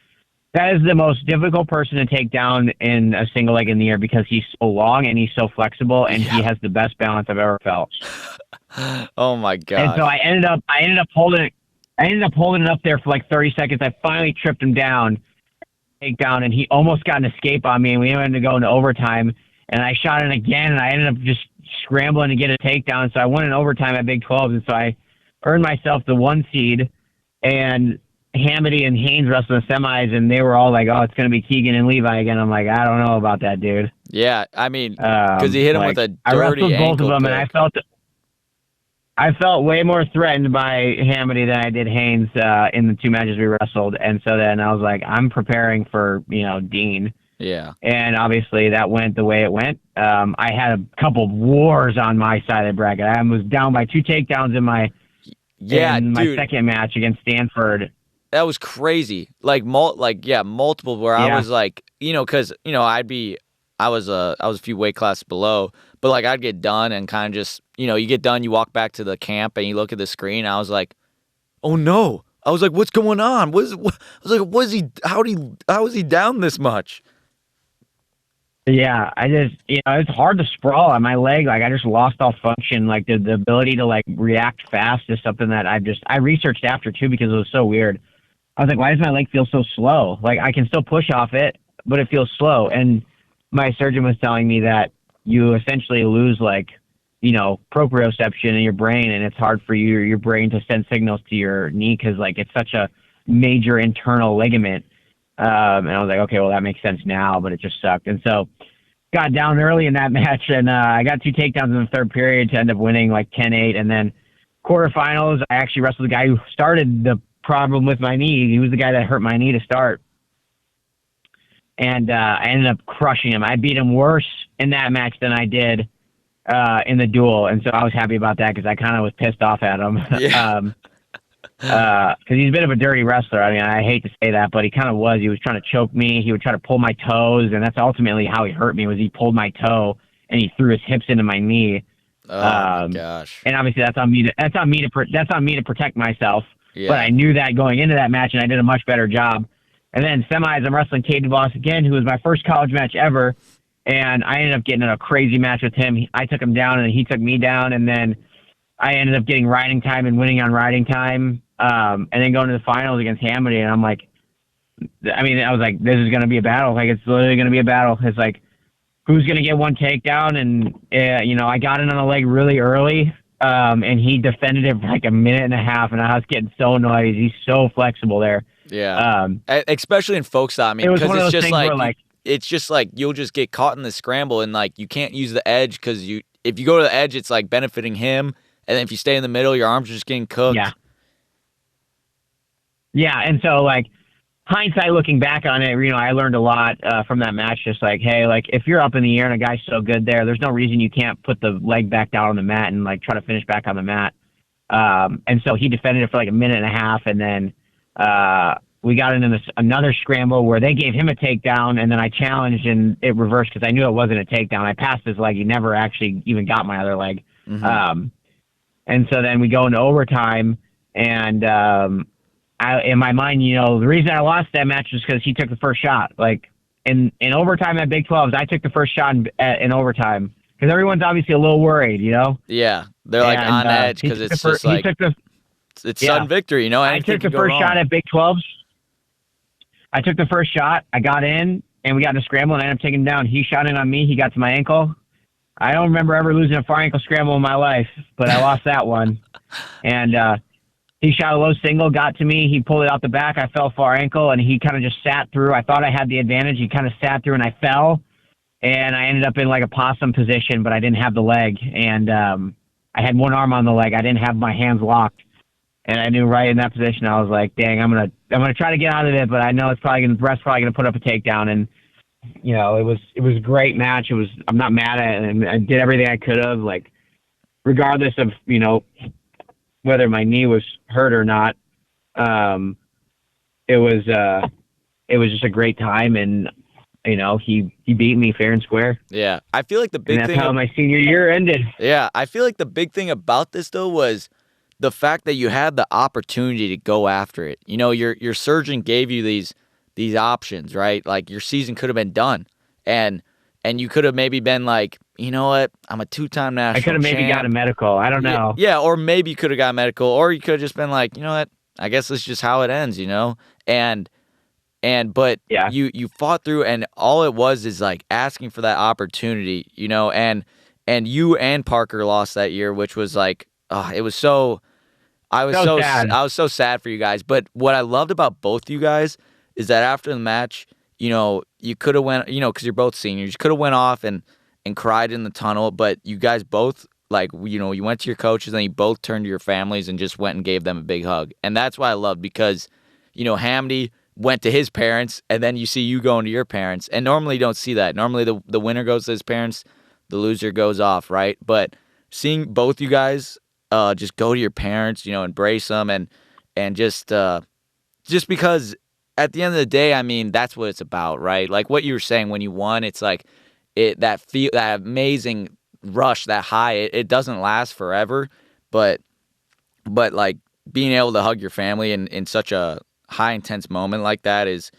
that is the most difficult person to take down in a single leg in the air because he's so long and he's so flexible, and he has the best balance I've ever felt. Oh my God. And so I ended up holding it up there for like 30 seconds. I finally tripped him down, takedown, and he almost got an escape on me, and we ended up going to overtime, and I shot it again, and I ended up just scrambling to get a takedown. So I won in overtime at Big 12, and so I earned myself the 1 seed, and Hamady and Haynes wrestled the semis, and they were all like, oh, it's going to be Keegan and Levi again. I'm like, I don't know about that, dude. Yeah, I mean, because he hit him with a dirty I wrestled both of them, pick. And I felt way more threatened by Hamady than I did Haynes in the 2 matches we wrestled. And so then I was like, I'm preparing for, Dean. Yeah. And obviously that went the way it went. I had a couple of wars on my side of the bracket. I was down by 2 takedowns in my second match against Stanford. That was crazy. Multiple where I was like, because I was a few weight classes below, but like I'd get done and kind of just, you get done, you walk back to the camp and you look at the screen. And I was like, oh no. I was like, what's going on? How is he down this much? Yeah, it's hard to sprawl on my leg. Like, I just lost all function. Like, the ability to, like, react fast is something that I researched after, too, because it was so weird. I was like, why does my leg feel so slow? Like, I can still push off it, but it feels slow. And my surgeon was telling me that you essentially lose, like, proprioception in your brain, and it's hard for your brain to send signals to your knee because, like, it's such a major internal ligament. And I was like, okay, well, that makes sense now, but it just sucked. And so got down early in that match, and I got 2 takedowns in the third period to end up winning like 10-8. And then quarterfinals, I actually wrestled the guy who started the problem with my knee. He was the guy that hurt my knee to start. And I ended up crushing him. I beat him worse in that match than I did in the duel. And so I was happy about that because I kind of was pissed off at him. Yeah. Because he's a bit of a dirty wrestler. I mean, I hate to say that, but he kind of was. He was trying to choke me. He would try to pull my toes, and that's ultimately how he hurt me. Was he pulled my toe and he threw his hips into my knee. Oh my gosh! And obviously, that's on me to protect myself. Yeah. But I knew that going into that match, and I did a much better job. And then semis, I'm wrestling Caden Voss again, who was my first college match ever, and I ended up getting in a crazy match with him. I took him down, and he took me down, and then I ended up getting riding time and winning on riding time. And then going to the finals against Hamady, and I'm like, I was like, this is going to be a battle. Like, it's literally going to be a battle. It's like, who's going to get 1 takedown? And, I got it on the leg really early, and he defended it for like a minute and a half, and I was getting so annoyed. He's so flexible there. Yeah. Especially in folk style. I mean, because it's just like you'll just get caught in the scramble, and like you can't use the edge because if you go to the edge, it's like benefiting him, and then if you stay in the middle, your arms are just getting cooked. Yeah. Yeah, and so, like, hindsight looking back on it, I learned a lot from that match. Just like, hey, like, if you're up in the air and a guy's so good there's no reason you can't put the leg back down on the mat and, like, try to finish back on the mat. And so he defended it for, like, a minute and a half, and then we got into another scramble where they gave him a takedown, and then I challenged, and it reversed because I knew it wasn't a takedown. I passed his leg. He never actually even got my other leg. Mm-hmm. And so then we go into overtime, and in my mind, the reason I lost that match was because he took the first shot. Like, in overtime at Big 12s, I took the first shot in overtime, because everyone's obviously a little worried, you know. Yeah, they're like on edge because it's just like it's sudden victory, you know. I took the first shot at Big 12s. I took the first shot. I got in, and we got in a scramble, and I ended up taking him down. He shot in on me. He got to my ankle. I don't remember ever losing a far ankle scramble in my life, but I lost that one. And he shot a low single, got to me. He pulled it out the back. I fell far ankle, and he kind of just sat through. I thought I had the advantage. He kind of sat through, and I fell. And I ended up in like a possum position, but I didn't have the leg. And I had one arm on the leg. I didn't have my hands locked. And I knew right in that position, I was like, dang, I'm gonna try to get out of it, but I know it's probably gonna put up a takedown. And you know, it was a great match. I'm not mad at it, and I did everything I could have, like, regardless of, you know, whether my knee was hurt or not. It was just a great time, and you know, he beat me fair and square. Yeah, I feel like the big thing. That's how my senior year ended. Yeah, I feel like the big thing about this though was the fact that you had the opportunity to go after it. You know, your surgeon gave you these options, right? Like your season could have been done, and you could have maybe been like, you know what, I'm a 2-time national. I could have maybe got a medical. I don't know. Yeah, or maybe you could have got a medical, or you could have just been like, you know what, I guess this is just how it ends, you know. But yeah, you fought through, and all it was is like asking for that opportunity, you know. And you and Parker lost that year, which was like, it was so. I was so sad for you guys. But what I loved about both you guys is that after the match, you know, you could have went, you know, because you're both seniors, you could have went off and cried in the tunnel, but you guys both, like, you know, you went to your coaches and you both turned to your families and just went and gave them a big hug. And that's what I loved, because, you know, Hamdi went to his parents, and then you see you going to your parents. And normally you don't see that. Normally the winner goes to his parents, the loser goes off, right? But seeing both you guys just go to your parents, you know, embrace them, and just because at the end of the day, I mean, that's what it's about, right? Like what you were saying, when you won, it's like that amazing rush, that high. It doesn't last forever, but like being able to hug your family in such a high intense moment like that is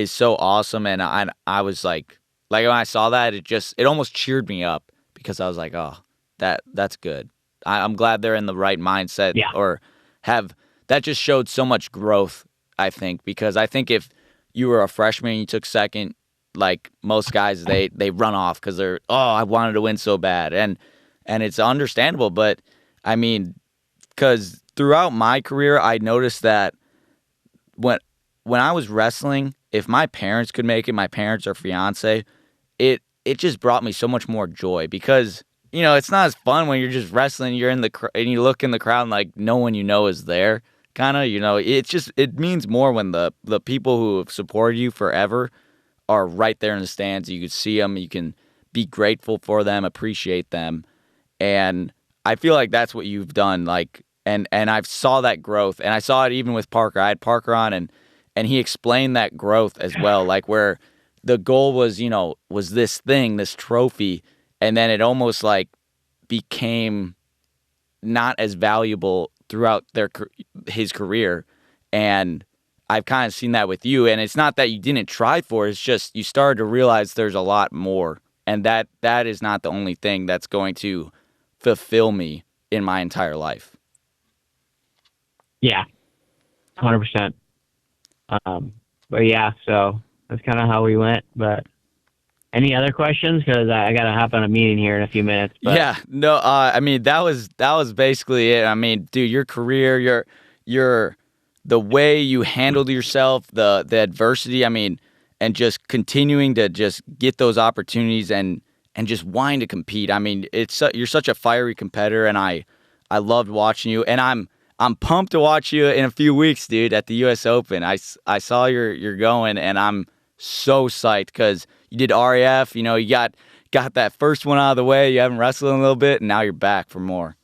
so awesome. And I was like when I saw that, it almost cheered me up, because I was like, oh, that's good. I'm glad they're in the right mindset, or that just showed so much growth, I think, because I think if you were a freshman and you took second, like most guys, they run off because they're, I wanted to win so bad. And it's understandable, but I mean, because throughout my career, I noticed that when I was wrestling, if my parents could make it, my parents or fiance, it just brought me so much more joy, because, you know, it's not as fun when you're just wrestling, you're in and you look in the crowd and like no one you know is there, kind of, you know. It means more when the people who have supported you forever are right there in the stands. You can see them, you can be grateful for them, appreciate them. And I feel like that's what you've done, like, and I saw that growth, and I saw it even with Parker. I had Parker on, and he explained that growth as well, like where the goal was, you know, was this thing, this trophy, and then it almost like became not as valuable throughout his career. And I've kind of seen that with you. And it's not that you didn't try for it. It's just you started to realize there's a lot more. And that is not the only thing that's going to fulfill me in my entire life. Yeah, 100%. But yeah, so that's kind of how we went. But any other questions? Because I got to hop on a meeting here in a few minutes. But. Yeah, no, I mean, that was basically it. I mean, dude, your career, your the way you handled yourself, the adversity, I mean, and just continuing to just get those opportunities and just wanting to compete. I mean, you're such a fiery competitor, and I loved watching you, and I'm pumped to watch you in a few weeks, dude, at the U.S. Open. I saw you're going, and I'm so psyched because you did RAF, you know, you got that first one out of the way, you haven't wrestled in a little bit, and now you're back for more.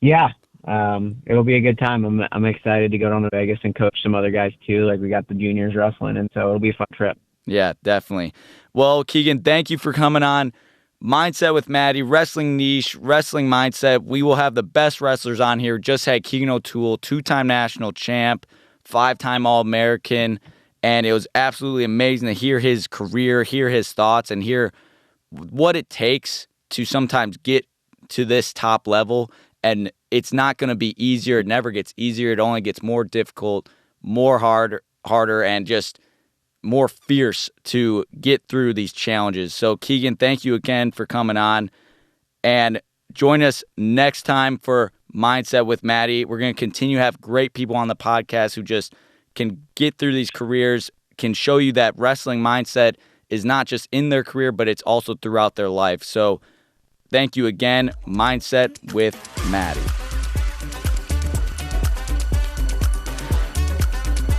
Yeah, it'll be a good time. I'm excited to go down to Vegas and coach some other guys too. Like we got the juniors wrestling, and so it'll be a fun trip. Yeah, definitely. Well, Keegan, thank you for coming on Mindset with Matty, Wrestling Niche, Wrestling Mindset. We will have the best wrestlers on here. Just had Keegan O'Toole, 2-time national champ, 5-time All-American, and it was absolutely amazing to hear his career, hear his thoughts, and hear what it takes to sometimes get to this top level. And it's not going to be easier. It never gets easier. It only gets more difficult, more harder, and just more fierce to get through these challenges. So, Keegan, thank you again for coming on. And join us next time for Mindset with Matty. We're going to continue to have great people on the podcast who just can get through these careers, can show you that wrestling mindset is not just in their career, but it's also throughout their life. So thank you again. Mindset with Matty.